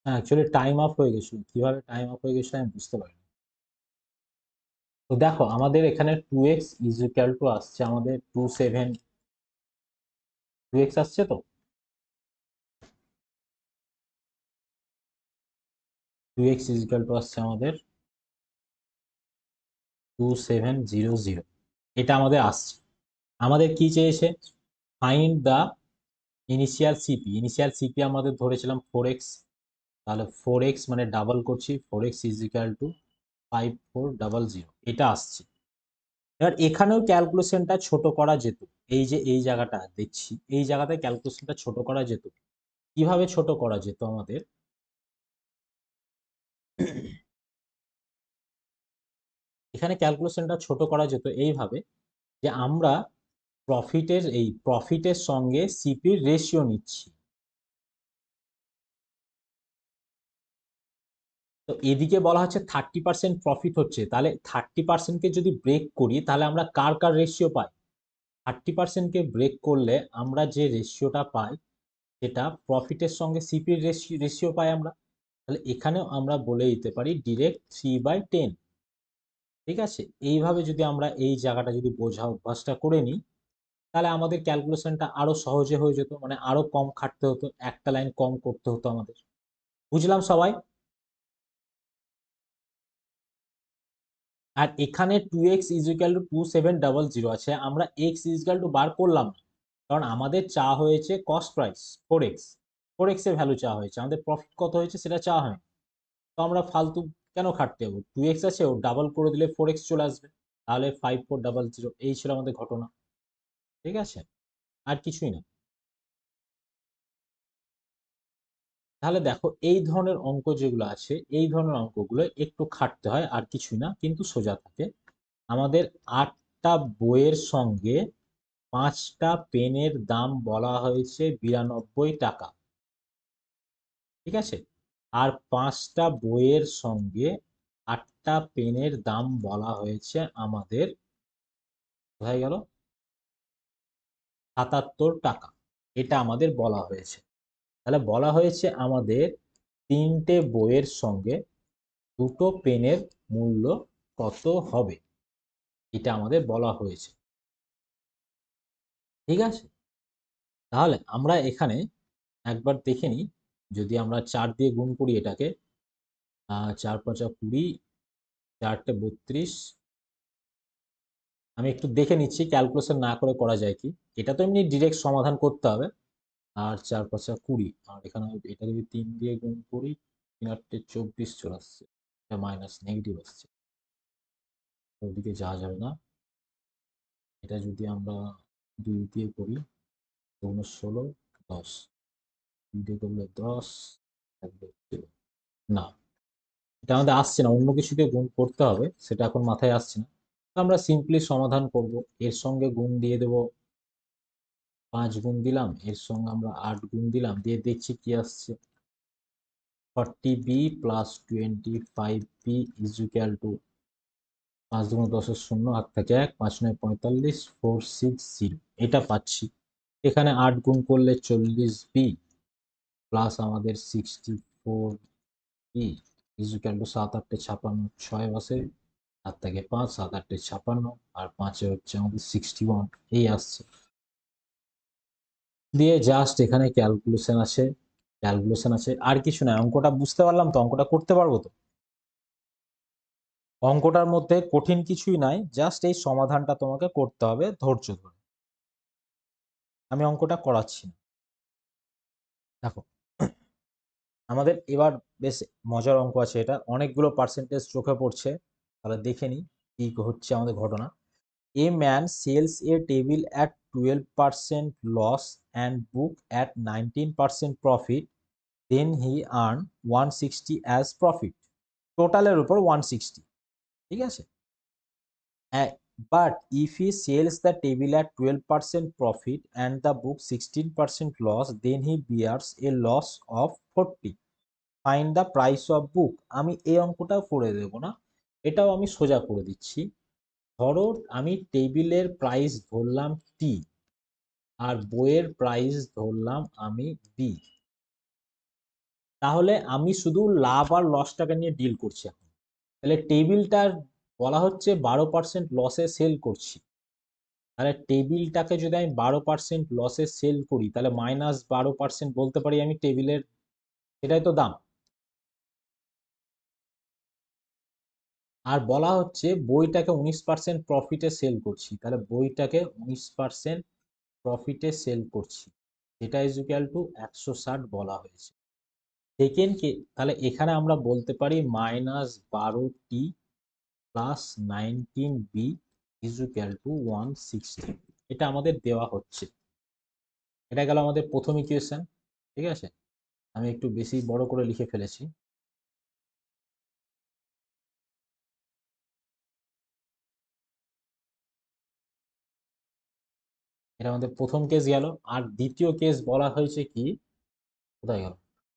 হ্যাঁ, অ্যাকচুয়ালি টাইম আপ হয়ে গেছিল, কিভাবে টাইম আপ হয়ে গেছিল আমি বুঝতে পারিনি। তো দেখো আমাদের এখানে 2x ইজ ইকুয়াল টু আসছে আমাদের 27, 2x আসছে তো, 2x ইজ ইকুয়াল টু আসছে আমাদের 2700, এটা আমাদের আসছে। আমাদের কি চেয়েছে, find the initial CP. Initial CP আমাদের ধরেছিলাম 4x, তাহলে 4x মানে ডাবল করছি, 4x ইজ ইকুয়াল টু 5400, এটা আসছে। এবার এখানেও ক্যালকুলেশনটা ছোট করা যেত, এই যে এই জায়গাটা দেখছি, এই জায়গাতে ক্যালকুলেশনটা ছোট করা যেত। কিভাবে ছোট করা যেত আমাদের, এখানে ক্যালকুলেশনটা ছোট করা যেত এইভাবে, যে আমরা প্রফিটের সঙ্গে সিপির রেশিও নিচ্ছি। তো এদিকে বলা হচ্ছে 30% প্রফিট হচ্ছে, তাহলে 30%কে যদি ব্রেক করি তাহলে আমরা কার কার রেশিও পাই? 30%কে ব্রেক করলে আমরা যে রেশিওটা পাই সেটা প্রফিটের সঙ্গে সিপির রেশিও পাই আমরা। তাহলে এখানেও আমরা বলে দিতে পারি ডিরেক্ট 3/10। ঠিক আছে, এইভাবে যদি আমরা এই জায়গাটা যদি বোঝা অভ্যাসটা করে নিই তাহলে আমাদের ক্যালকুলেশনটা আরো সহজে হয়ে যেত, মানে আরো কম খাটতে হতো, একটা লাইন কম করতে হতো আমাদের। বুঝলাম সবাই? আর এখানে 2x ইজিক্যাল টু 2700 আছে, আমরা x ইজিক্যাল টু বার করলাম না, কারণ আমাদের চা হয়েছে কস্ট প্রাইস 4x, 4x এর ভ্যালু চা হয়েছে, আমাদের প্রফিট কত হয়েছে সেটা চা হয়। তো আমরা ফালতু কেন খাটতে যাবো? 2x আছে, ও ডাবল করে দিলে 4x চলে আসবে, তাহলে 5400। এই ছিল আমাদের ঘটনা। ঠিক আছে, আর কিছুই না। তাহলে দেখো এই ধরনের অঙ্ক যেগুলো আছে, এই ধরনের অঙ্কগুলো একটু খাটতে হয়, আর কিছুই না, কিন্তু সোজা থাকে। আমাদের 8টা বইয়ের সঙ্গে 5টা পেনের দাম বলা হয়েছে 92 টাকা। ঠিক আছে, আর 5টা বইয়ের সঙ্গে 8টা পেনের দাম বলা হয়েছে আমাদের, কোথায় গেল, 77 টাকা। এটা আমাদের বলা হয়েছে। তাহলে বলা হয়েছে আমাদের 3টে বইয়ের সঙ্গে 2টো পেনের মূল্য কত হবে, এটা আমাদের বলা হয়েছে। ঠিক আছে, তাহলে আমরা এখানে একবার দেখে নিই, যদি আমরা 4 দিয়ে গুণ করি এটাকে, 4 5 20, 4টে 32। আমি একটু দেখে নিচ্ছি ক্যালকুলেশন না করে করা যায় কি। এটা তো এমনি ডিরেক্ট সমাধান করতে হবে। আর 4 5 20, আর এখানে এটা যদি 3 দিয়ে গুণ করি, 3 8 24 চলে আসছে, এটা মাইনাস নেগেটিভ আসছে, ওদিকে যাওয়া যাবে না। এটা যদি আমরা 2 দিয়ে করি, 2 16, 10, 2 দিয়ে করলে 10, না, এটা আমাদের আসছে না, অন্য কিছু দিয়ে গুণ করতে হবে, সেটা এখন মাথায় আসছে না। আমরা সিম্পলি সমাধান করব, এর সঙ্গে গুণ দিয়ে দেব, 5 গুণ দিলাম, এর সঙ্গে আমরা 8 গুণ দিলাম, দিয়ে দেখছি কি আসছে। 40b plus 25b is equal to 5 দুগুণ 10 শূন্য, হাত থেকে 1, 5 9 45, 460, এটা পাচ্ছি। এখানে 8 গুণ করলে 40b প্লাস আমাদের 64b ইজ ইকুয়াল টু 7 8 56, 6 বসে, হাত থেকে 5, 7 8 56, আর 5 হচ্ছে আমাদের 61, এই আসছে। দিয়ে জাস্ট এখানে ক্যালকুলেশন আছে, আর কিছু না। অঙ্কটা বুঝতে পারলাম তো? অঙ্কটা করতে পারবো তো? অঙ্কটার মধ্যে কঠিন কিছুই নাই, জাস্ট এই সমাধানটা তোমাকে করতে হবে ধৈর্য ধরে। আমি অঙ্কটা করাচ্ছি না। দেখো আমাদের এবার বেশ মজার অঙ্ক আছে, এটা অনেকগুলো পার্সেন্টেজ চোখে পড়ছে, তাহলে দেখে নি কি হচ্ছে আমাদের ঘটনা। A man sells a table at 12% loss and book at 19% profit, then he earn 160 as profit, টোটালের উপর 160। ঠিক আছে, but if he sells the table at 12% profit and the book 16% loss, then he bears a loss of 40, find the price of book। আমি এই অঙ্কটাও করে দেব না, এটাও আমি সোজা করে দিচ্ছি। ধরো আমি টেবিলের প্রাইস ধরলাম টি, আর বইয়ের প্রাইস ধরলাম আমি বি, তাহলে আমি শুধু লাভ আর লসটাকে নিয়ে ডিল করছি এখন। তাহলে টেবিলটার বলা হচ্ছে 12% লসে সেল করছি, তাহলে টেবিলটাকে যদি আমি 12% লসে সেল করি তাহলে -12% বলতে পারি আমি টেবিলের, এটাই তো দাম। আর বলা হচ্ছে বইটাকে 19% প্রফিটে সেল করছি, তাহলে বইটাকে 19% প্রফিটে সেল করছি, এটা ইজ ইকুয়াল টু 160 বলা হয়েছে। সেকেন্ড কে, তাহলে এখানে আমরা বলতে পারি -12t plus 19b is equal to 160, এটা আমাদের দেওয়া হচ্ছে। এটা গেল আমাদের প্রথম ইকুয়েশন। ঠিক আছে, আমি একটু বেশি বড় করে লিখে ফেলেছি। এটা আমাদের প্রথম কেস গেল। আর দ্বিতীয় কেস বলা হয়েছে কি, কোথায় গেল,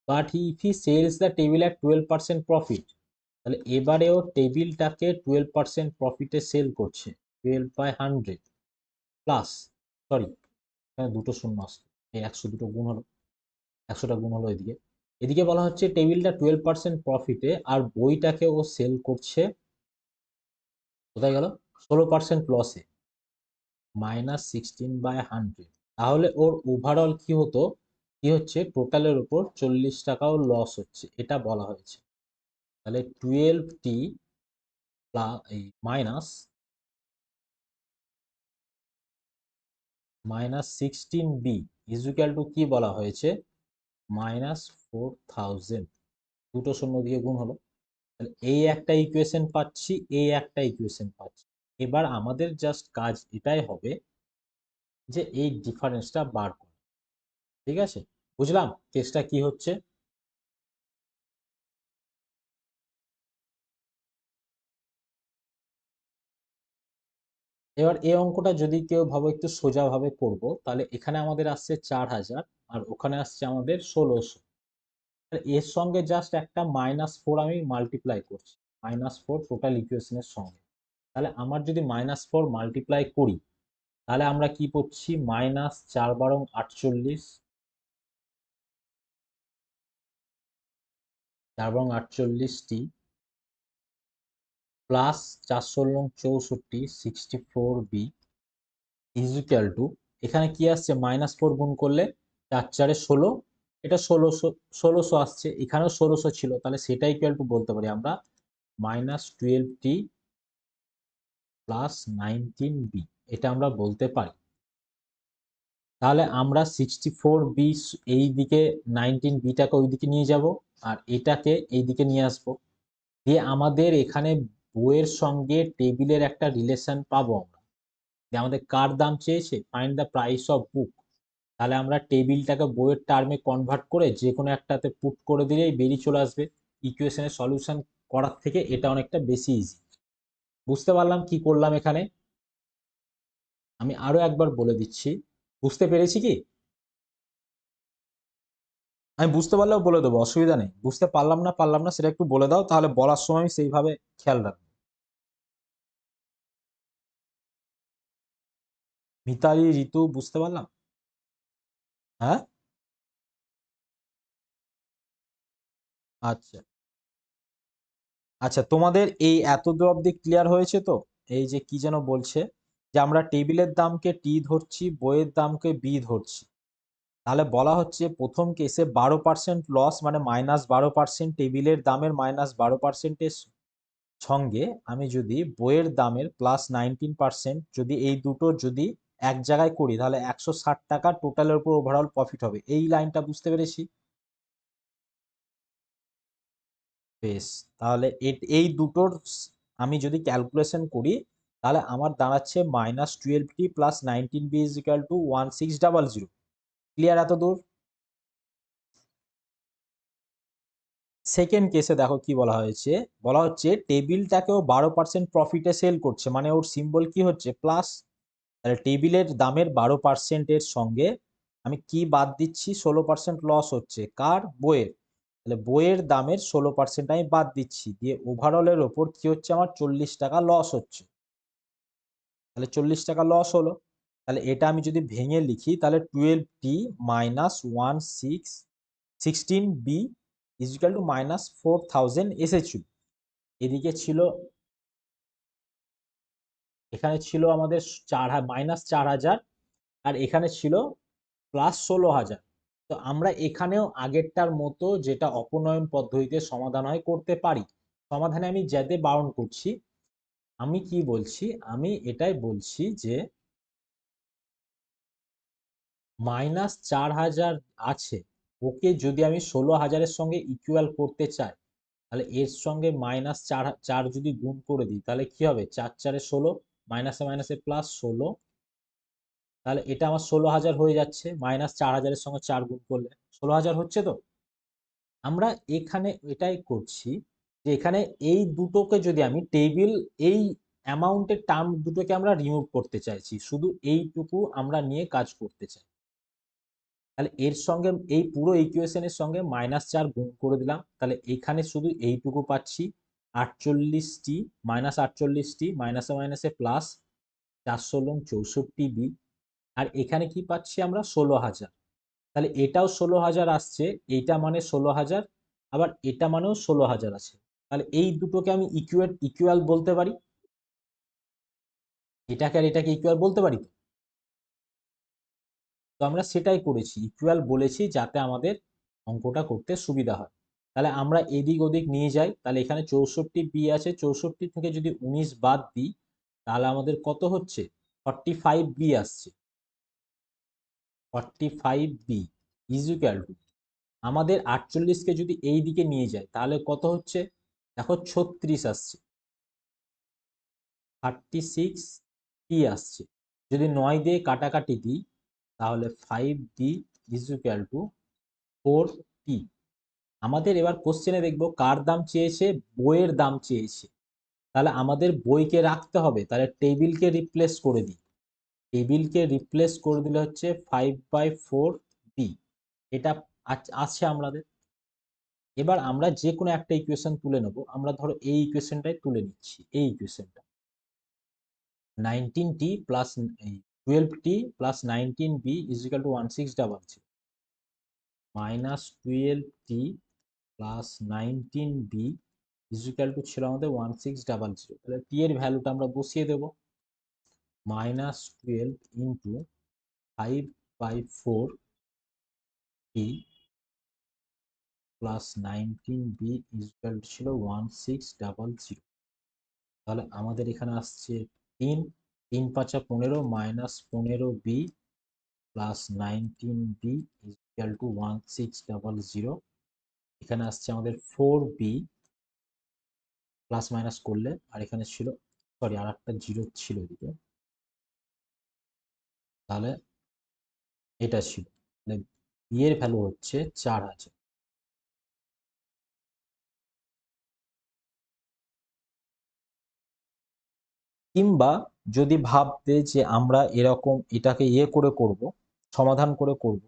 but if he sells the table at 12% profit, তাহলে এবারেও টেবিলটাকে 12% প্রফিটে সেল করছে, 12/100 প্লাস, সরি এখানে দুটো শূন্য আসছে, এই 100 দুটো গুণ হলো, 100টা গুণ হলো এদিকে। এদিকে বলা হচ্ছে টেবিলটা 12% প্রফিটে আর বইটাকে ও সেল করছে কোথায় গেল, 16% লসে, -16/100। তাহলে ওর ওভারঅল কি হতো, কি হচ্ছে, টোটালের উপর 40 টাকাও লস হচ্ছে, এটা বলা হয়েছে। তাহলে 12T minus -16B equal two কি বলা হয়েছে, -4000। দুটো শূন্য দিয়ে গুণ হলো, তাহলে এই একটা ইকুয়েশন পাচ্ছি, এই একটা ইকুয়েশন পাচ্ছি। এবার আমাদের জাস্ট কাজ এটাই হবে যে এই ডিফারেন্সটা বার করা। ঠিক আছে, বুঝলাম কেসটা কি হচ্ছে। এবার এই অঙ্কটা যদি কেউ ভাবো একটু সোজা ভাবে করব, তাহলে এখানে আমাদের আসছে 4000 আর ওখানে আসছে আমাদের 1600। এর সঙ্গে জাস্ট একটা -4 আমি মাল্টিপ্লাই করছি, -4 টোটাল ইকুয়েশনের সঙ্গে। তাহলে আমার যদি -4 মাল্টিপ্লাই করি, তাহলে আমরা কি করছি, -4 × 48, 4 × 48T plus 4 × 64 64B equal two, এখানে কি আসছে, -4 গুণ করলে 4 × 4 = 16, এটা 1600 আসছে, এখানেও 1600 ছিল, তাহলে সেটা ইকুয়াল টু বলতে পারি আমরা -12T প্লাস 19B, এটা আমরা বলতে পারি। তাহলে আমরা 64B এই দিকে, 19Bটাকে ওই দিকে নিয়ে যাব আর এটাকে এই দিকে নিয়ে আসবো, দিয়ে আমাদের এখানে বইয়ের সঙ্গে টেবিলের একটা রিলেশন পাবো আমরা, যে আমাদের কার দাম চেয়েছে, find the price of book. তাহলে আমরা টেবিলটাকে বইয়ের টার্মে কনভার্ট করে যে কোনো একটাতে পুট করে দিলেই বেরিয়ে চলে আসবে। ইকুয়েশনের সলিউশন করার থেকে এটা অনেকটা বেশি ইজি। বুঝতে পারলাম কি করলাম এখানে, আমি আরো একবার বলে দিচ্ছি, বুঝতে পেরেছি কি, আমি বুঝতে পারলেও বলে দেবো, অসুবিধা নেই, বুঝতে পারলাম না সেটা একটু বলে দাও, তাহলে বলার সময় আমি সেইভাবে খেয়াল রাখবো। মিতালি, ঋতু, বুঝতে পারলাম? হ্যাঁ, আচ্ছা আচ্ছা, তোমাদের এই এত দূর অব্দি ক্লিয়ার হয়েছে তো? এই যে কি যেন বলছে, যে আমরা টেবিলের দামকে টি ধরছি, বইয়ের দামকে বি ধরছি। তাহলে বলা হচ্ছে প্রথম কেসে 12% লস, মানে -12%, টেবিলের দামের -12%-এর সঙ্গে আমি যদি বইয়ের দামের +19%, যদি এই দুটো যদি এক জায়গায় করি, তাহলে 160 টাকা টোটালের উপর ওভারঅল প্রফিট হবে। এই লাইনটা বুঝতে পেরেছি? বেশ, তাহলে এই দুটোর আমি যদি ক্যালকুলেশন করি, তাহলে আমার দাঁড়াচ্ছে -12T plus 19B is equal two 1600। Clear এত দূর? সেকেন্ড কেসে দেখো কি বলা হয়েছে, বলা হচ্ছে টেবিলটাকেও 12% প্রফিটে সেল করছে, মানে ওর সিম্বল কি হচ্ছে, প্লাস। তাহলে টেবিলের দামের 12%-এর সঙ্গে আমি কি বাদ দিচ্ছি, 16% লস হচ্ছে কার, বইয়ের। তাহলে বইয়ের দামের 16% আমি বাদ দিচ্ছি, দিয়ে ওভারঅলের ওপর কি হচ্ছে, আমার 40 টাকা লস হচ্ছে। তাহলে 40 টাকা লস হলো। তাহলে এটা আমি যদি ভেঙে লিখি, তাহলে 12T minus 16B is equal two -4000 এসেছিল। এদিকে ছিল, এখানে ছিল আমাদের -4000 আর এখানে ছিল +16,000। তো আমরা এখানেও আগেরটার মতো যেটা অপনয়ন পদ্ধতিতে সমাধান হয় করতে পারি। সমাধানে আমি যেতে বারণ করছি, আমি কি বলছি, আমি এটাই বলছি যে -4000 আছে, ওকে যদি আমি 16,000-এর সঙ্গে ইকুয়াল করতে চাই, তাহলে এর সঙ্গে -4 যদি গুণ করে দিই, তাহলে কি হবে, 4×4 = 16, মাইনাসে মাইনাসে +16, তাহলে এটা আমার 16,000 হয়ে যাচ্ছে, -4000-এর সঙ্গে 4 গুণ করলে 16,000 হচ্ছে তো। আমরা এখানে এটাই করছি, যে এখানে এই দুটোকে যদি আমি টেবিল, এই অ্যামাউন্টের টার্ম দুটোকে আমরা রিমুভ করতে চাইছি, শুধু এইটুকু আমরা নিয়ে কাজ করতে চাই। তাহলে এর সঙ্গে এই পুরো ইকুয়েশনের সঙ্গে -4 গুণ করে দিলাম, তাহলে এখানে শুধু এইটুকু পাচ্ছি, 48টি, -48টি, মাইনাসে মাইনাসে প্লাস 4 × 64 বি, আর এখানে কি পাচ্ছি আমরা 16,000। তাহলে এটাও 16,000 আসছে, এইটা মানে 16,000, আবার এটা মানেও 16,000 আছে। তাহলে এই দুটোকে আমি ইকুয়াল বলতে পারি, এটাকে আর এটাকে ইকুয়াল বলতে পারি তো। তো আমরা সেটাই করেছি, ইকুয়াল বলেছি যাতে আমাদের অঙ্কটা করতে সুবিধা হয়। তাহলে আমরা এদিক ওদিক নিয়ে যাই, তাহলে এখানে 64 বি আছে, 64 থেকে যদি 19 বাদ দিই তাহলে আমাদের কত হচ্ছে, 45 বি আসছে। 45 বি ইজ ইকুয়াল টু, আমাদের 48কে যদি এই দিকে নিয়ে যায় তাহলে কত হচ্ছে, দেখো 36 আসছে, 36 টি আসছে। যদি 9 দিয়ে কাটাকাটি দিই তাহলে 5 বি ইজ ইকুয়াল টু 4টি। আমাদের এবার কোশ্চেনে দেখবো কার দাম চেয়েছে, বইয়ের দাম চেয়েছে। তাহলে আমাদের বইকে রাখতে হবে, তাহলে টেবিলকে রিপ্লেস করে দিই। টেবিলকে রিপ্লেস করে দিলে হচ্ছে 5/4 বি, এটা আছে আমাদের। এবার আমরা যে কোনো একটা ইকুয়েশন তুলে নেব, আমরা ধরো এই ইকুয়েশনটাই তুলে নিচ্ছি, এই ইকুয়েশনটা 19t plus 12t plus 19b is equal to 1600, -12t plus 19b is equal to ছিল আমাদের 1600। তাহলে টি এর ভ্যালুটা আমরা বসিয়ে দেব, -12 into 5/4t plus 19b is equal to ছিল 1600। তাহলে আমাদের এখানে আসছে 3, 3 5 15, -15b plus 19b is equal to 1600। এখানে আসছে আমাদের 4b প্লাস মাইনাস করলে, আর এখানে ছিল, সরি আর একটা জিরো ছিল এদিকে, তাহলে এটা ছিল, তাহলে বি এর ভ্যালু হচ্ছে 4000। কিংবা যদি ভাবতে যে আমরা এরকম এটাকে করে করব, সমাধান করে করব,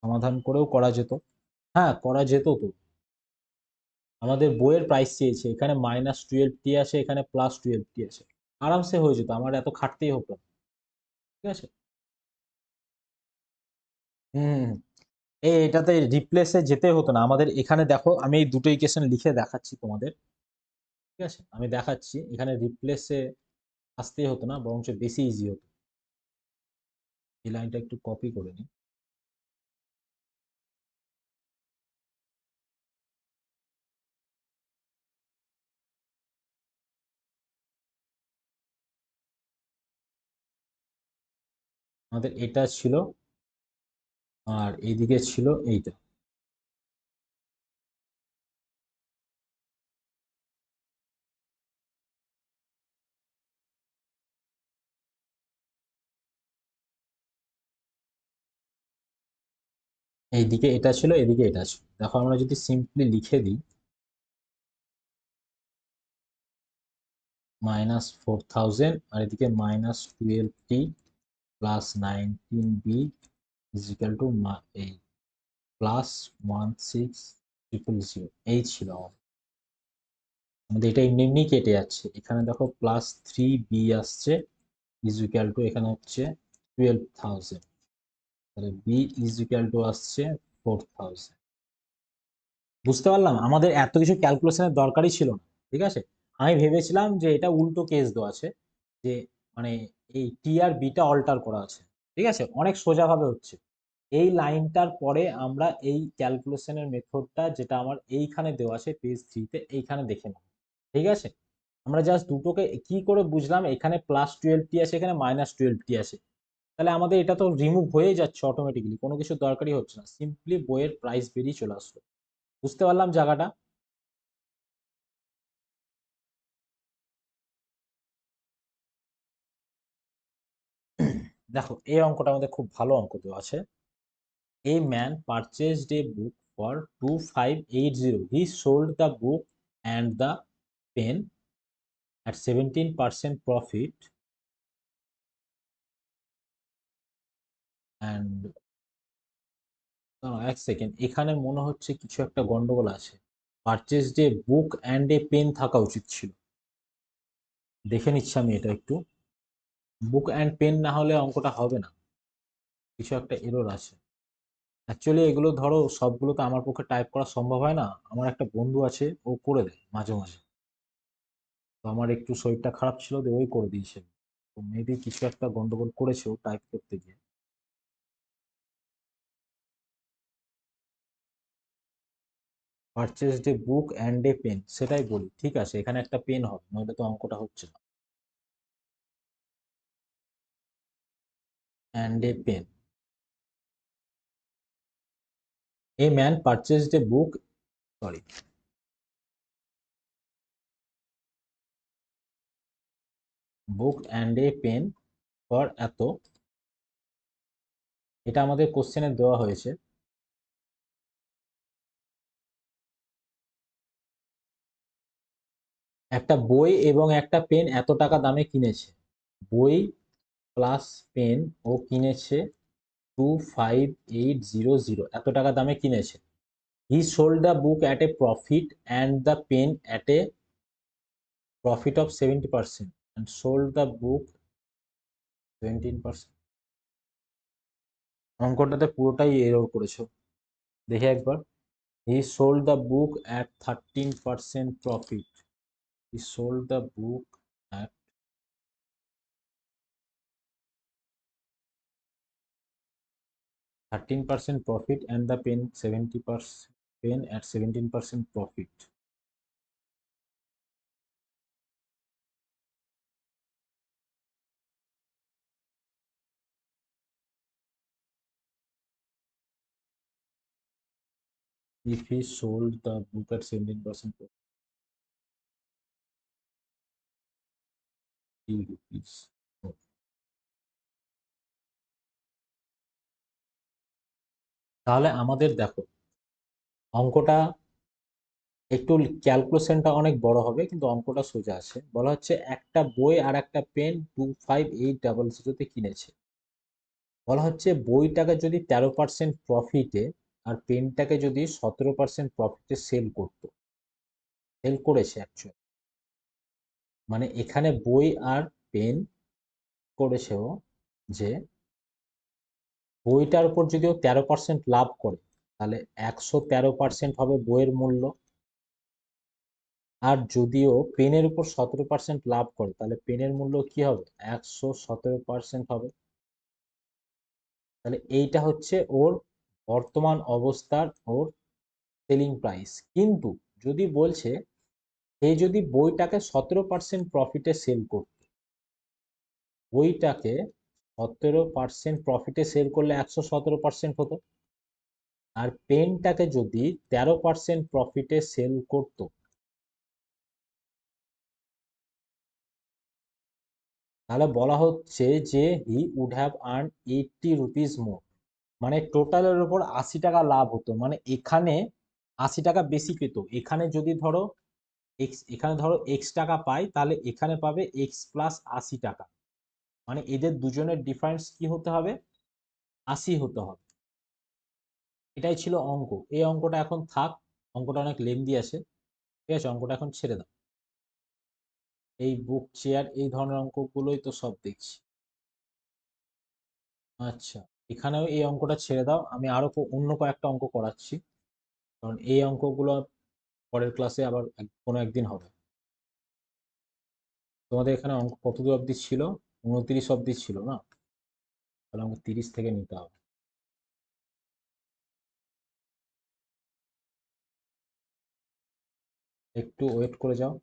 সমাধান করেও করা যেত। হ্যাঁ করা যেত তো। আমাদের বইয়ের প্রাইস চেয়েছে, এখানে -12t আছে, এখানে +12t আছে, আরামসে হয়ে যেত, আমার এত খাটতেই হতো না। ঠিক আছে। হুম, এটাতে রিপ্লেসে যেতে হতো না আমাদের। এখানে দেখো আমি এই দুটো ইকুয়েশন লিখে দেখাচ্ছি তোমাদের। ঠিক আছে, আমি দেখাচ্ছি, এখানে রিপ্লেসে আসতেই হতো না, বরঞ্চ বেশি ইজি হতো। এই লাইনটা একটু কপি করে নিই। আমাদের এটা ছিল, আর এইদিকে ছিল এইটা। এইদিকে এটা ছিল, এদিকে এটা ছিল। দেখো আমরা যদি সিম্পলি লিখে দিই, -4000, আর এদিকে -12t plus 19b is equal to এই +1600, এই ছিল আমাদের। এটা এমনি এমনি কেটে যাচ্ছে, এখানে দেখো +3b আসছে ইজ ইকুয়াল টু, এখানে হচ্ছে 12,000, তাহলে বি ইজ ইকুয়াল টু আসছে 4000। বুঝতে পারলাম, আমাদের এত কিছু ক্যালকুলেশনের দরকারই ছিল না। ঠিক আছে, আমি ভেবেছিলাম যে এটা উল্টো কেস দেওয়া আছে, যে মানে এই টি আর বিটা অল্টার করা আছে। ঠিক আছে, অনেক সোজাভাবে হচ্ছে। এই লাইনটার পরে আমরা এই ক্যালকুলেশনের মেথডটা যেটা আমার এইখানে দেওয়া আছে পেজ 3-তে, এইখানে দেখে নেব। ঠিক আছে, আমরা জাস্ট দুটোকে কি করে বুঝলাম, এখানে +12t আছে, এখানে -12t আছে, তাহলে আমাদের এটা তো রিমুভ হয়ে যাচ্ছে অটোমেটিক্যালি, কোনো কিছু দরকারই হচ্ছে না, সিম্পলি বইয়ের প্রাইস বেরিয়ে চলে আসলো। বুঝতে পারলাম জায়গাটা। দেখো এই অঙ্কটা আমাদের খুব ভালো অঙ্ক দেওয়া আছে। A man purchased a book for 2580, he sold the book and the pen at 17% profit, and এক সেকেন্ড, এখানে মনে হচ্ছে কিছু একটা গন্ডগোল আছে। Purchase the book and a pen থাকা উচিত ছিল। দেখে নিচ্ছি আমি এটা একটু। বুক অ্যান্ড পেন না হলে অঙ্কটা হবে না, কিছু একটা এরর আছে। অ্যাকচুয়ালি এগুলো ধরো সবগুলো তো আমার পক্ষে টাইপ করা সম্ভব হয় না, আমার একটা বন্ধু আছে ও করে দেয় মাঝে মাঝে। তো আমার একটু শরীরটা খারাপ ছিল, দিয়ে ওই করে দিয়েছে। তো মেবি কিছু একটা গন্ডগোল করেছে ও টাইপ করতে গিয়ে। Purchased a book and a pen, সেটাই বলি, ঠিক আছে এখানে একটা পেন হবে, নইলে তো অঙ্কটা হচ্ছে না। And a pen, a man purchased a book, sorry, book and a pen for এত, এটা আমাদের কোশ্চেনে দেওয়া হয়েছে। একটা বই এবং একটা পেন এত টাকা দামে কিনেছে। বই প্লাস পেন ও কিনেছে 25800, এত টাকা দামে কিনেছে। He sold the book at a profit and the pen at a profit of 70%, and sold the book 17%। অঙ্কটাতে পুরোটাই এরর করেছো, দেখে একবার। He sold the book at 13% profit. He sold the book at 13% profit and the pen 70%, pen at 17% profit. If he sold the book at 17% profit, 3 rupees. Oh, তাহলে আমাদের দেখো অঙ্কটা একটু ক্যালকুলেশনটা অনেক বড় হবে, কিন্তু অঙ্কটা সোজা আছে। বলা হচ্ছে একটা বই আর একটা পেন 25800 কিনেছে। বলা হচ্ছে বইটাকে যদি 13% প্রফিটে আর পেনটাকে যদি 17% প্রফিটে সেল করেছে অ্যাকচুয়ালি, মানে এখানে বই আর পেন করেছে ও, যে বইটার উপর যদি ও 13% লাভ করে তাহলে 113% হবে বইয়ের মূল্য। আর যদিও পেনের উপর 17% লাভ করে তাহলে পেনের মূল্য কি হবে, 117% হবে। তাহলে এইটা হচ্ছে ওর বর্তমান অবস্থার ওর সেলিং প্রাইস। কিন্তু যদি বলছে এই যদি বইটাকে 17% প্রফিটে সেল করত, বইটাকে 17% প্রফিটে সেল করলে 117% হতো। আর পেনটাকে যদি 13% প্রফিটে সেল করতো তাহলে বলা হচ্ছে যে he would have earn 80 rupees more, মানে টোটালের উপর 80 টাকা লাভ হতো। মানে এখানে 80 টাকা বেশি পেত। এখানে যদি ধরো এখানে ধরো এক্স টাকা পাই, তাহলে এখানে পাবে এক্স প্লাস 80 টাকা। মানে এদের দুজনের ডিফারেন্স কি হতে হবে, 80 হতে হবে। এটাই ছিল অঙ্ক। এই অঙ্কটা এখন থাক, অঙ্কটা অনেক লেন্দি আছে, ঠিক আছে, অঙ্কটা এখন ছেড়ে দাও। এই বুক চেয়ার এই ধরনের অঙ্কগুলোই তো সব দেখছি। আচ্ছা, এখানেও এই অঙ্কটা ছেড়ে দাও, আমি আরো অন্য কয়েকটা অঙ্ক করাচ্ছি, কারণ এই অঙ্কগুলো পরের ক্লাসে আবার কোনো একদিন হবে। তোমাদের এখানে অঙ্ক কত দূর অবধি ছিল, 29 অবধি ছিল না? তাহলে আমাকে 30 থেকে নিতে হবে। একটু ওয়েট করে যাও।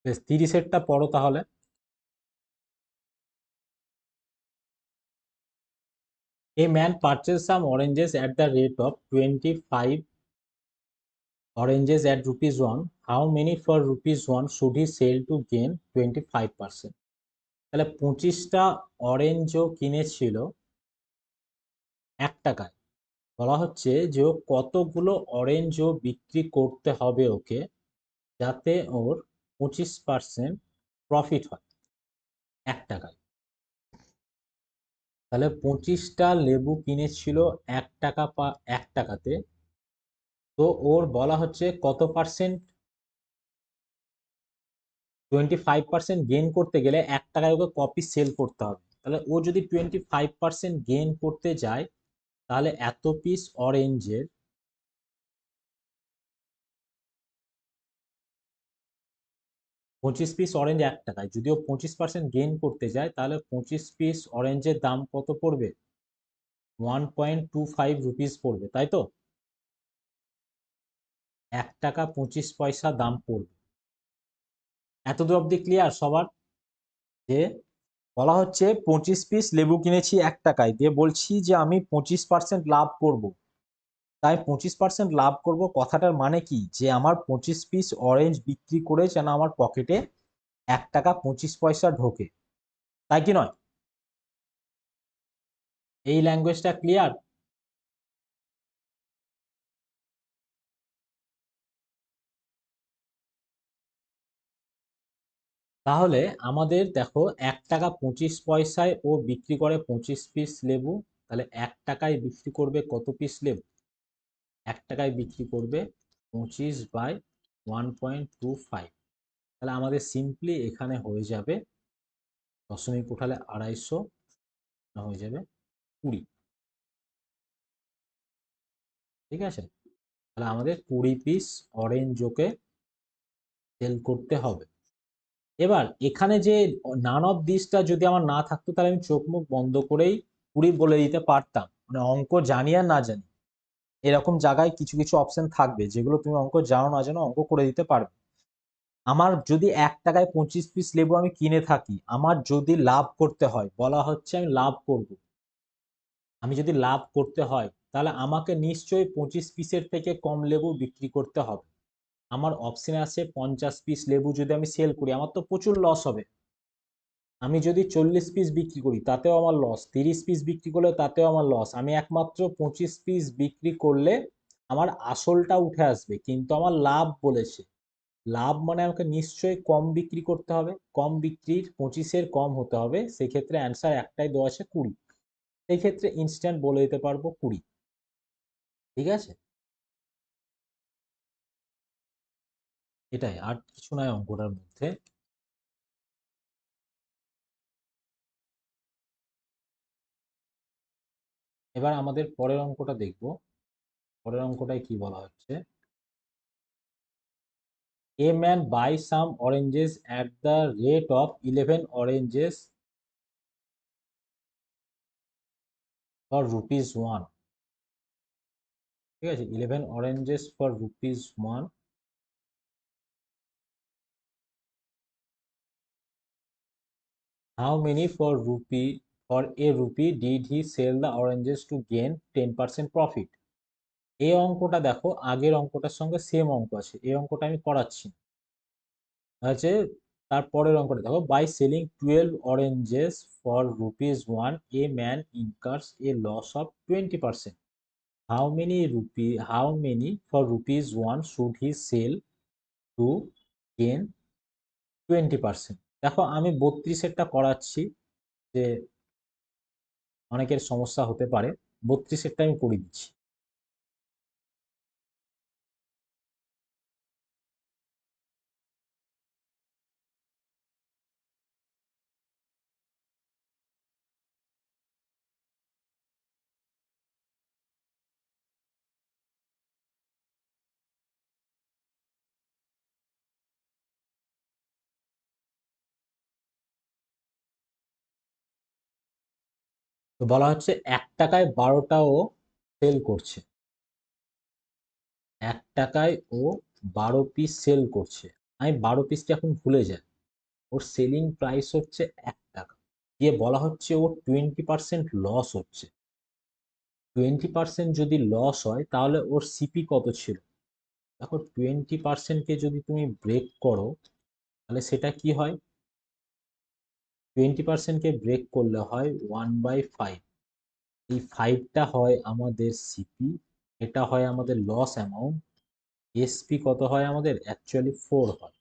বেশ, 30-এরটা পড়ো তাহলে। A man purchased some oranges at the rate of 25 oranges at rupees 1. How many for rupees 1 should he sell to gain 25%? তাহলে 25টা অরেঞ্জও কিনেছিল 1 টাকায়। বলা হচ্ছে যে ও কতগুলো অরেঞ্জও বিক্রি করতে হবে ওকে, যাতে ওর 25% প্রফিট হয় 1 টাকায়। তাহলে 25টা লেবু কিনেছিল 1 টাকাতে, তো ওর বলা হচ্ছে কত পার্সেন্ট, 25% গেইন করতে গেলে 1 টাকায় ওকে কপি সেল করতে হবে। তাহলে ও যদি 25% গেইন করতে যায়, তাহলে এত পিস অরেঞ্জের 25 পিস অরেঞ্জ 1 টাকায়, যদি ও 25% গেইন করতে যায়, তাহলে 25 পিস অরেঞ্জের দাম কত পড়বে? 1.25 রুপিস পড়বে, তাই তো? 1 টাকা 25 পয়সা দাম পড়বে। এতদূর অব্দি ক্লিয়ার সবার? যে বলা হচ্ছে 25 পিস লেবু কিনেছি 1 টাকায়, দিয়ে বলছি যে আমি 25% লাভ করব। তাই 25% লাভ করব কথাটার মানে কি, যে আমার 25 পিস অরেঞ্জ বিক্রি করে যেন আমার পকেটে 1 টাকা 25 পয়সা ঢোকে, তাই কি নয়? এই ল্যাঙ্গুয়েজটা ক্লিয়ার? তাহলে আমাদের দেখো 1 টাকা 25 পয়সায় ও বিক্রি করে 25 পিস লেবু, তাহলে 1 টাকায় বিক্রি করবে কত পিস লেবু? 1 টাকায় বিক্রি করবে 25/1.25। তাহলে আমাদের সিম্পলি এখানে হয়ে যাবে দশমিক উঠালে 250, হয়ে যাবে 20। ঠিক আছে, তাহলে আমাদের 20 পিস অরেঞ্জ ওকে সেল করতে হবে। এবার এখানে যে নান অফ দিসটা যদি আমার না থাকতো, তাহলে আমি চোখ মুখ বন্ধ করেই 20 বলে দিতে পারতাম, মানে অঙ্ক জানি আর না জানি এরকম জায়গায় কিছু কিছু অপশন থাকবে যেগুলো তুমি অঙ্ক জানো না জানো অঙ্ক করে দিতে পারবে। আমার যদি 1 টাকায় 25 পিস লেবু আমি কিনে থাকি, আমার যদি লাভ করতে হয়, বলা হচ্ছে আমি লাভ করব, আমি যদি লাভ করতে হয়, তাহলে আমাকে নিশ্চয়ই 25 পিসের থেকে কম লেবু বিক্রি করতে হবে। আমার অপশনে আছে 50 পিস লেবু যদি আমি সেল করি, আমার তো প্রচুর লস হবে। আমি যদি 40 পিস বিক্রি করি তাতেও আমার লস, 30 পিস বিক্রি করলে তাতেও আমার লস। আমি একমাত্র 25 পিস বিক্রি করলে আমার আসলটা উঠে আসবে, কিন্তু আমার লাভ বলেছে। লাভ মানে আমাকে নিশ্চয়ই কম বিক্রি করতে হবে, কম বিক্রির 25-এর কম হতে হবে, সেক্ষেত্রে অ্যান্সার একটাই দেওয়া আছে 20। সেই ক্ষেত্রে ইনস্ট্যান্ট বলে দিতে পারবো 20। ঠিক আছে, এটাই, আর কিছু নয় অঙ্কটার মধ্যে। এবার আমাদের পরের অঙ্কটা দেখব। পরের অঙ্কটায় কি বলা হচ্ছে, A man buys some oranges at the rate of 11 oranges for rupees 1। ঠিক আছে, 11 oranges for rupees 1। How many for a rupee did he sell the oranges to gain 10% profit? এই অঙ্কটা দেখো আগের অঙ্কটার সঙ্গে সেম অঙ্ক আছে, এই অঙ্কটা আমি করাচ্ছি না। আছে, তারপরের অঙ্কটা দেখো, by selling 12 oranges for rupees 1 a man incurs a loss of 20%. How many for rupees 1 should he sell to gain 20%? দেখো আমি 32-এরটা করাচ্ছি, যে অনেকের সমস্যা হতে পারে, 32-এরটা আমি করে দিচ্ছি। তো বলা হচ্ছে 1 টাকায় 12টা ও সেল করছে, 1 টাকায় ও 12 পিস সেল করছে। আমি 12 পিসটা এখন ভুলে যাই, ওর সেলিং প্রাইস হচ্ছে 1 টাকা, দিয়ে বলা হচ্ছে ওর 20% লস হচ্ছে। 20% যদি লস হয় তাহলে ওর সিপি কত ছিল? দেখো 20%কে যদি তুমি ব্রেক করো তাহলে সেটা কি হয়? 20%কে ব্রেক করলে হয় 1/5। এই 5টা হয় আমাদের সিপি, এটা হয় আমাদের লস অ্যামাউন্ট, এসপি কত হয় আমাদের? অ্যাকচুয়ালি 4 হয়।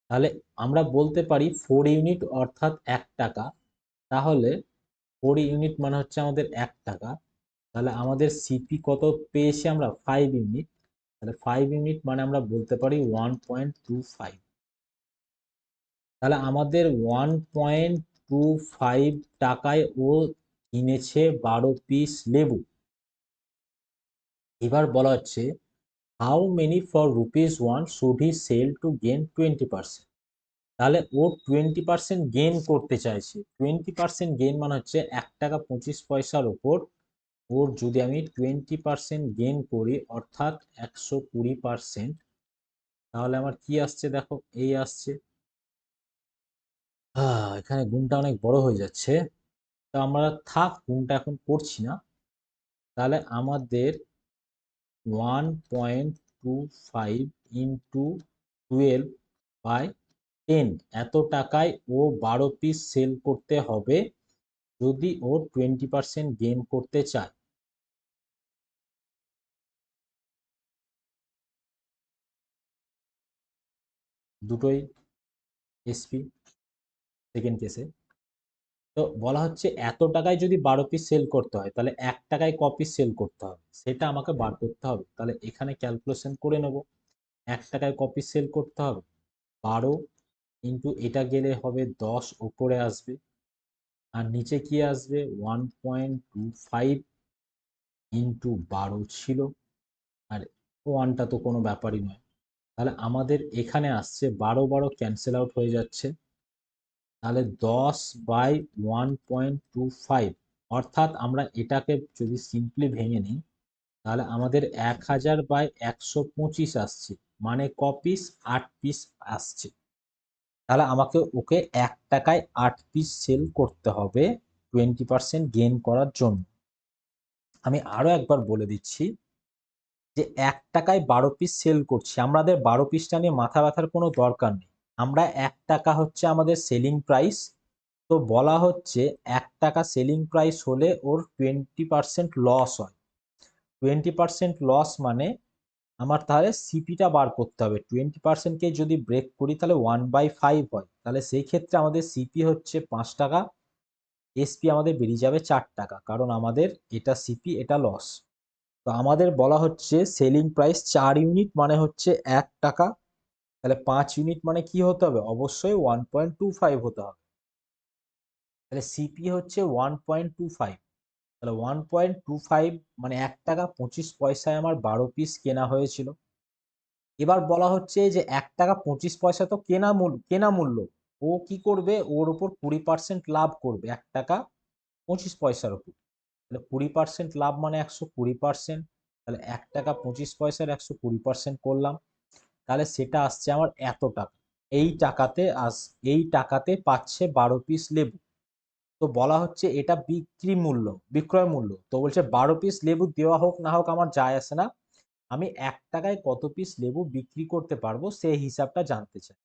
তাহলে আমরা বলতে পারি 4 ইউনিট অর্থাৎ 1 টাকা। তাহলে 4 ইউনিট মানে হচ্ছে আমাদের 1 টাকা। তাহলে আমাদের সিপি কত পেয়েছি আমরা? 5 ইউনিট। তাহলে 5 ইউনিট মানে আমরা বলতে পারি 1.25। তাহলে আমাদের 1.25 টাকায় ও কিনেছে 12 পিস লেবু। এবার বলা হচ্ছে how many for rupees 1 should he sell to gain 20%। তাহলে ও 20% গেন করতে চাইছে। 20% গেন মানে হচ্ছে 1 টাকা 25 পয়সার ওপর ওর যদি আমি 20% গেন করি অর্থাৎ 120%, তাহলে আমার কি আসছে দেখো, এই আসছে। এখানে গুণটা অনেক বড় হয়ে যাচ্ছে, তো আমরা থাক গুণটা এখন করছি না। তাহলে আমাদের 1.25 ইন্টু 12/10 এত টাকায় ও 12 পিস সেল করতে হবে যদি ও 20% গেইন করতে চায়। দুটোই এসপি সেকেন্ড কেসে। তো বলা হচ্ছে এত টাকায় যদি 12 পিস সেল করতে হয় তাহলে 1 টাকায় ক পিস সেল করতে হবে সেটা আমাকে বার করতে হবে। তাহলে এখানে ক্যালকুলেশন করে নেব। 1 টাকায় ক পিস সেল করতে হবে? 12 ইন্টু এটা গেলে হবে 10 উপরে আসবে, আর নিচে কি আসবে? 1.25 ইন্টু 12 ছিল, আর ওয়ানটা তো কোনো ব্যাপারই নয়। তাহলে আমাদের এখানে আসছে 12 12 ক্যান্সেল আউট হয়ে যাচ্ছে, তাহলে 10/1.25, অর্থাৎ আমরা এটাকে যদি সিম্পলি ভেঙে নিই তাহলে আমাদের 1000/125 আসছে, মানে ক পিস? 8 পিস আসছে। তাহলে আমাকে ওকে 1 টাকায় 8 পিস সেল করতে হবে 20% গেইন করার জন্য। আমি আরো একবার বলে দিচ্ছি যে 1 টাকায় 12 পিস সেল করছি, আমাদের 12 পিসটা নিয়ে মাথা ব্যথার কোনো দরকার নেই। আমরা 1 টাকা হচ্ছে আমাদের সেলিং প্রাইস। তো বলা হচ্ছে 1 টাকা সেলিং প্রাইস হলে ওর 20% লস হয়। 20% লস মানে আমার তাহলে সিপিটা বার করতে হবে। 20%কে যদি ব্রেক করি তাহলে 1/5 হয়, তাহলে সেই ক্ষেত্রে আমাদের সিপি হচ্ছে 5 টাকা, এসপি আমাদের বেরিয়ে যাবে 4 টাকা, কারণ আমাদের এটা সিপি এটা লস। তো আমাদের বলা হচ্ছে সেলিং প্রাইস 4 ইউনিট মানে হচ্ছে 1 টাকা। তাহলে 5 ইউনিট মানে কি হতে হবে? অবশ্যই 1.25 হতে হবে। তাহলে সিপি হচ্ছে 1.25। তাহলে 1.25 মানে 1 টাকা 25 পয়সায় আমার 12 পিস কেনা হয়েছিল। এবার বলা হচ্ছে যে 1 টাকা 25 পয়সা তো কেনা মূল্য, ও কি করবে? ওর উপর 20% লাভ করবে 1 টাকা 25 পয়সার উপর। তাহলে 20% লাভ মানে 120%। তাহলে 1 টাকা 25 পয়সার 120% করলাম, তাহলে সেটা আসছে আমার এত টাকা। এই টাকাতে পাচ্ছে 12 পিস লেবু। তো বলা হচ্ছে এটা বিক্রয় মূল্য। তো বলছে 12 পিস লেবু দেওয়া হোক না হোক আমার যায় আসে না, আমি 1 টাকায় কত পিস লেবু বিক্রি করতে পারবো সেই হিসাবটা জানতে চাই।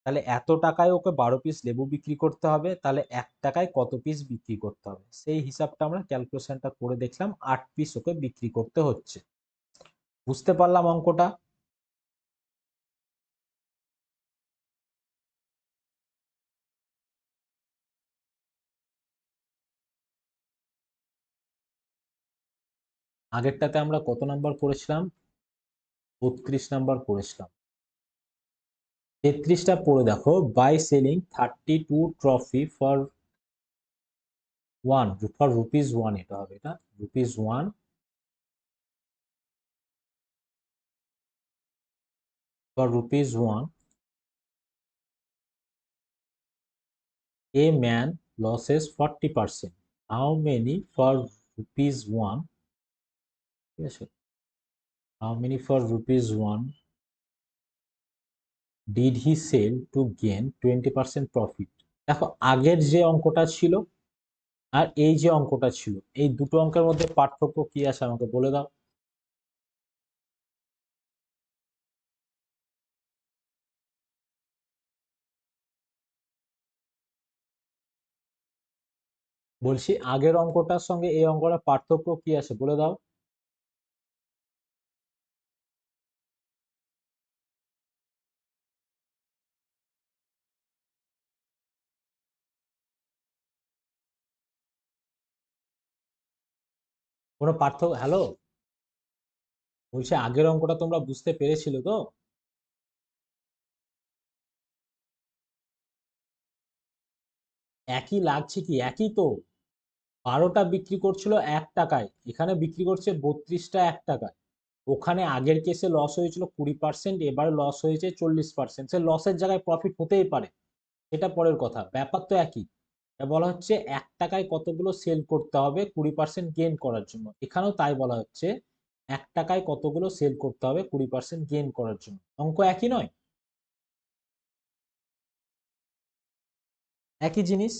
তাহলে এত টাকায় ওকে 12 পিস লেবু বিক্রি করতে হবে, তাহলে 1 টাকায় কত পিস বিক্রি করতে হবে সেই হিসাবটা আমরা ক্যালকুলেশনটা করে দেখলাম, 8 পিস ওকে বিক্রি করতে হচ্ছে। বুঝতে পারলাম অঙ্কটা? আগেরটাতে আমরা কত নাম্বার করেছিলাম? 32 নাম্বার করেছিলাম। 33টা পড়ে দেখো, by selling 32 trophy for rupees 1, এটা হবে, এটা rupees 1 for rupees 1, a man loses 40%. How many for rupees 1? ঠিক আছে, how many for rupees 1 did he sell to gain 20% profit. দেখো আগের যে অঙ্কটা ছিল আর এই যে অঙ্কটা ছিল, এই দুটো অঙ্কের মধ্যে পার্থক্য কি আছে আমাকে বলে দাও। বলছি আগের অঙ্কটার সঙ্গে এই অঙ্কটার পার্থক্য কি আছে বলে দাও। কোনো পার্থক্য, হ্যালো, বলছি আগের অঙ্কটা তোমরা বুঝতে পেরেছিলে তো? একই লাগছে কি, একই তো। 12টা বিক্রি করছিল 1 টাকায়, এখানে বিক্রি করছে 32টা 1 টাকায়। ওখানে আগের কেসে লস হয়েছিল 20%, এবার লস হয়েছে 40%। সে লসের জায়গায় প্রফিট হতেই পারে, এটা পরের কথা, ব্যাপার তো একই। বলা হচ্ছে 1 টাকায় কতগুলো সেল করতে হবে 20% গেইন করার জন্য, এখানেও তাই বলা হচ্ছে 1 টাকায় কতগুলো সেল করতে হবে 20% গেইন করার জন্য। অঙ্ক একই নয়? একই জিনিস।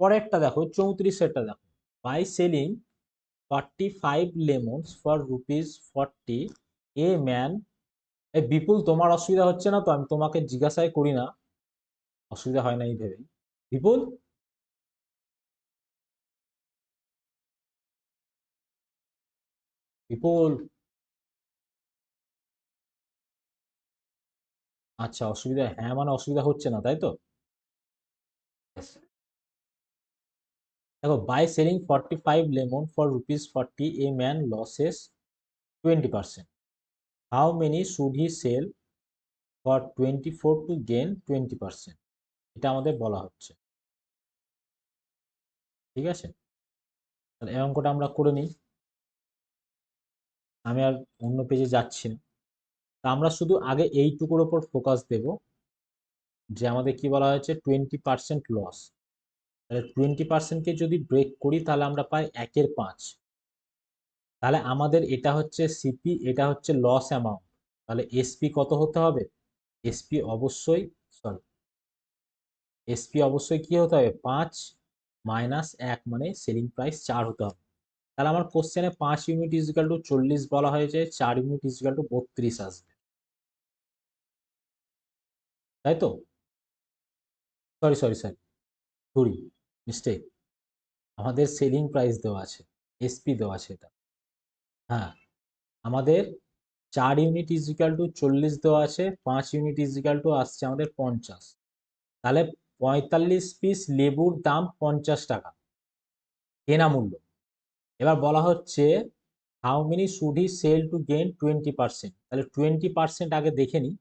পরেরটা দেখো, 34টা দেখো, by selling 45 lemons for ₹40, a man. এই বিপুল, তোমার অসুবিধা হচ্ছে না তো? আমি তোমাকে জিজ্ঞাসাই করি না, অসুবিধা হয় না এই ভেবেই। বিপুল, বিপুল, আচ্ছা অসুবিধা, হ্যাঁ মানে অসুবিধা হচ্ছে না তাই তো? Yes. দেখো, by selling 45 lemon for ₹40, a man loses 20%। How many should he sell for 24 to gain 20%? এটা আমাদের বলা হচ্ছে, ঠিক আছে? তাহলে এই অঙ্কটা আমরা করে নিই, আমি আর অন্য পেজে যাচ্ছি না। তা আমরা শুধু আগে এইটুকুর ওপর ফোকাস দেব, যে আমাদের কি বলা হয়েছে 20% লস। তাহলে 20%কে যদি ব্রেক করি তাহলে আমরা পাই 1/5। তাহলে আমাদের এটা হচ্ছে সিপি, এটা হচ্ছে লস অ্যামাউন্ট। তাহলে এসপি কত হতে হবে? এসপি অবশ্যই, সরি, এসপি অবশ্যই কি হতে হবে? 5 মাইনাস 1 মানে সেলিং প্রাইস 4 হতে হবে। তাহলে আমার কোশ্চেনে 5 ইউনিট ইজিক্যাল টু 40 বলা হয়েছে, 4 ইউনিট ইজিক্যাল টু 32 আসবে, তাই তো? Sorry sorry sorry, sorry, mistake. আমাদের সেলিং প্রাইস দেওয়া আছে, এসপি দেওয়া আছে এটা। হ্যাঁ, আমাদের 4 ইউনিট ইজিক্যাল টু 40 দেওয়া আছে, 5 ইউনিট ইজিক্যাল টু আসছে আমাদের 50। তাহলে 45 পিস লেবুর দাম 50 টাকা কেনা মূল্য। এবার বলা হচ্ছে how many should he sell to gain 20%। তাহলে 20% আগে দেখে নিই,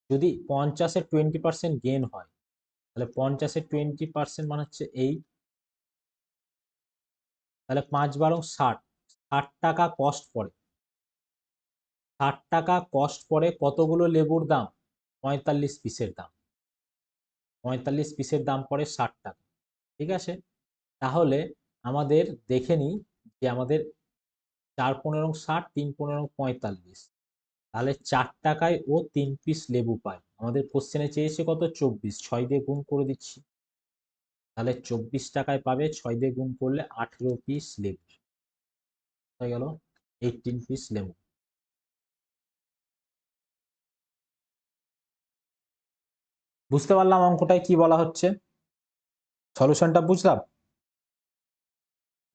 যদি 50-এর 20% গেইন হয়, তাহলে 50-এর 20% মানে হচ্ছে এই, তাহলে 5 × 12 = 60, 60 টাকা কস্ট পড়ে। 60 টাকা কস্ট পড়ে কতগুলো লেবুর দাম? 45 পিসের দাম। 45 পিসের দাম পড়ে 60 টাকা, ঠিক আছে? তাহলে আমাদের দেখে নিই যে আমাদের 4×15 = 60, 3×15 = 45। তাহলে 4 টাকায় ও 3 পিস লেবু পায়। আমাদের কোশ্চেনে চেয়েছে কত? 24, 6 দিয়ে গুণ করে দিচ্ছি। তাহলে 24 টাকায় পাবে, 6 দিয়ে গুণ করলে 18 পিস লেবু হয়ে গেল, 18 পিস লেবু। বুঝতে পারলাম অঙ্কটায় কি বলা হচ্ছে, সলিউশনটা বুঝলাম।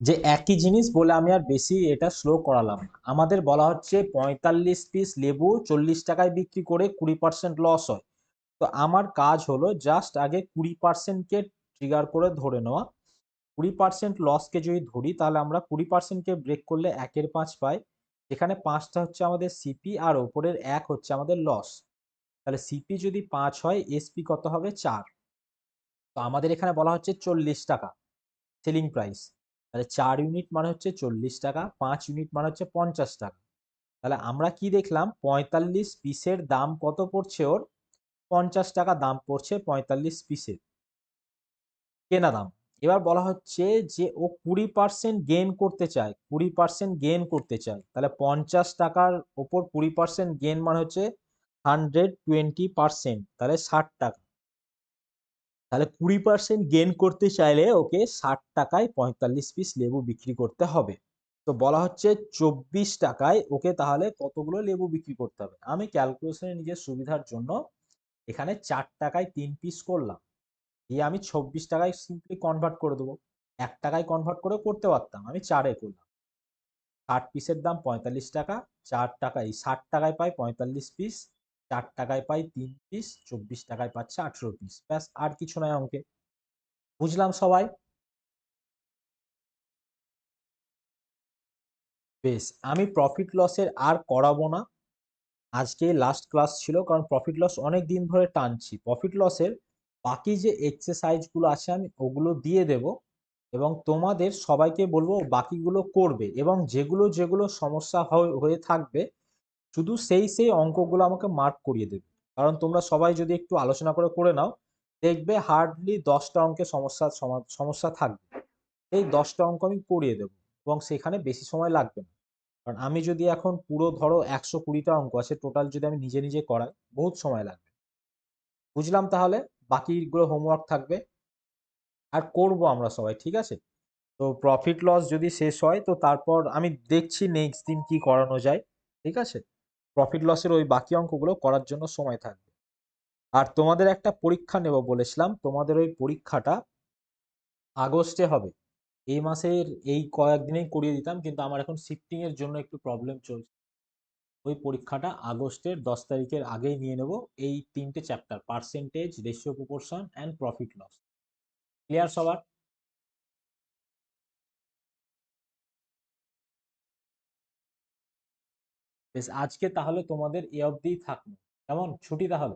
যে একই জিনিস বলে আমি আর বেশি এটা স্লো করালাম না। আমাদের বলা হচ্ছে 45 পিস লেবু 40 টাকায় বিক্রি করে 20% লস হয়। তো আমার কাজ হলো জাস্ট আগে 20%কে ট্রিগার করে ধরে নেওয়া। 20% লসকে যদি ধরি তাহলে আমরা 20%কে ব্রেক করলে 1/5 পাই। এখানে 5টা হচ্ছে আমাদের সিপি আর ওপরের 1 হচ্ছে আমাদের লস। তাহলে সিপি যদি 5 হয়, এসপি কত হবে? 4। তো আমাদের এখানে বলা হচ্ছে 40 টাকা সেলিং প্রাইস। তাহলে 4 ইউনিট মানে হচ্ছে 40 টাকা, 5 ইউনিট মানে হচ্ছে 50 টাকা। তাহলে আমরা কি দেখলাম? 45 পিসের দাম কত পড়ছে ওর? 50 টাকা দাম পড়ছে 45 পিসের কেনা দাম। এবার বলা হচ্ছে যে ও 20% গেইন করতে চায়, 20% গেইন করতে চায়। তাহলে 50 টাকার ওপর 20% গেইন মানে হচ্ছে 120%, তাহলে 60 টাকা। তাহলে 20% গেন করতে চাইলে ওকে 60 টাকায় 45 পিস লেবু বিক্রি করতে হবে। তো বলা হচ্ছে 24 টাকায় ওকে তাহলে কতগুলো লেবু বিক্রি করতে হবে। আমি ক্যালকুলেশনে নিজের সুবিধার জন্য এখানে 4 টাকায় 3 পিস করলাম, দিয়ে আমি 26 টাকায় সিম্পলি কনভার্ট করে দেবো। 1 টাকায় কনভার্ট করে করতে পারতাম, আমি 4-এ করলাম। 60 পিসের দাম 45 টাকা, 4 টাকায় 60 টাকায় পাই 45 পিস, 4 টাকায় পাই 3 পিস, 24 টাকায় পাচ্ছে 18 পিস। ব্যাস, আর কিছু নয় অঙ্কে। বুঝলাম সবাই? বেশ, আমি প্রফিট লসের আর করাবো না, আজকে লাস্ট ক্লাস ছিল, কারণ প্রফিট লস অনেক দিন ধরে টানছি। প্রফিট লসের বাকি যে এক্সারসাইজগুলো আছে আমি ওগুলো দিয়ে দেব, এবং তোমাদের সবাইকে বলবো বাকিগুলো করবে, এবং যেগুলো যেগুলো সমস্যা হয়ে থাকবে শুধু সেই অঙ্কগুলো আমাকে মার্ক করিয়ে দেবে। কারণ তোমরা সবাই যদি একটু আলোচনা করে করে নাও, দেখবে হার্ডলি 10টা অঙ্কে সমস্যা থাকবে। এই 10টা অঙ্ক আমি করিয়ে দেবো, এবং সেখানে বেশি সময় লাগবে না। কারণ আমি যদি এখন পুরো ধরো 120টা অঙ্ক আছে টোটাল, যদি আমি নিজে নিজে করাই বহুত সময় লাগবে। বুঝলাম তাহলে? বাকিগুলো হোমওয়ার্ক থাকবে, আর করব আমরা সবাই, ঠিক আছে? তো প্রফিট লস যদি শেষ হয় তো তারপর আমি দেখছি নেক্সট দিন কি করানো যায়, ঠিক আছে? প্রফিট লসের ওই বাকি অঙ্কগুলো করার জন্য সময় থাকবে। আর তোমাদের একটা পরীক্ষা নেব বলেছিলাম, তোমাদের ওই পরীক্ষাটা আগস্টে হবে। এই মাসের এই কয়েকদিনেই করিয়ে দিতাম, কিন্তু আমার এখন শিফটিং এর জন্য একটু প্রবলেম চলছে। ওই পরীক্ষাটা আগস্টের 10 তারিখের আগেই নিয়ে নেব। এই 3টে chapter, percentage, ratio proportion and profit loss. Clear সবার? বেশ, আজকে তাহলে তোমাদের এ অবধিই থাকলো। কেমন? ছুটি তাহলে?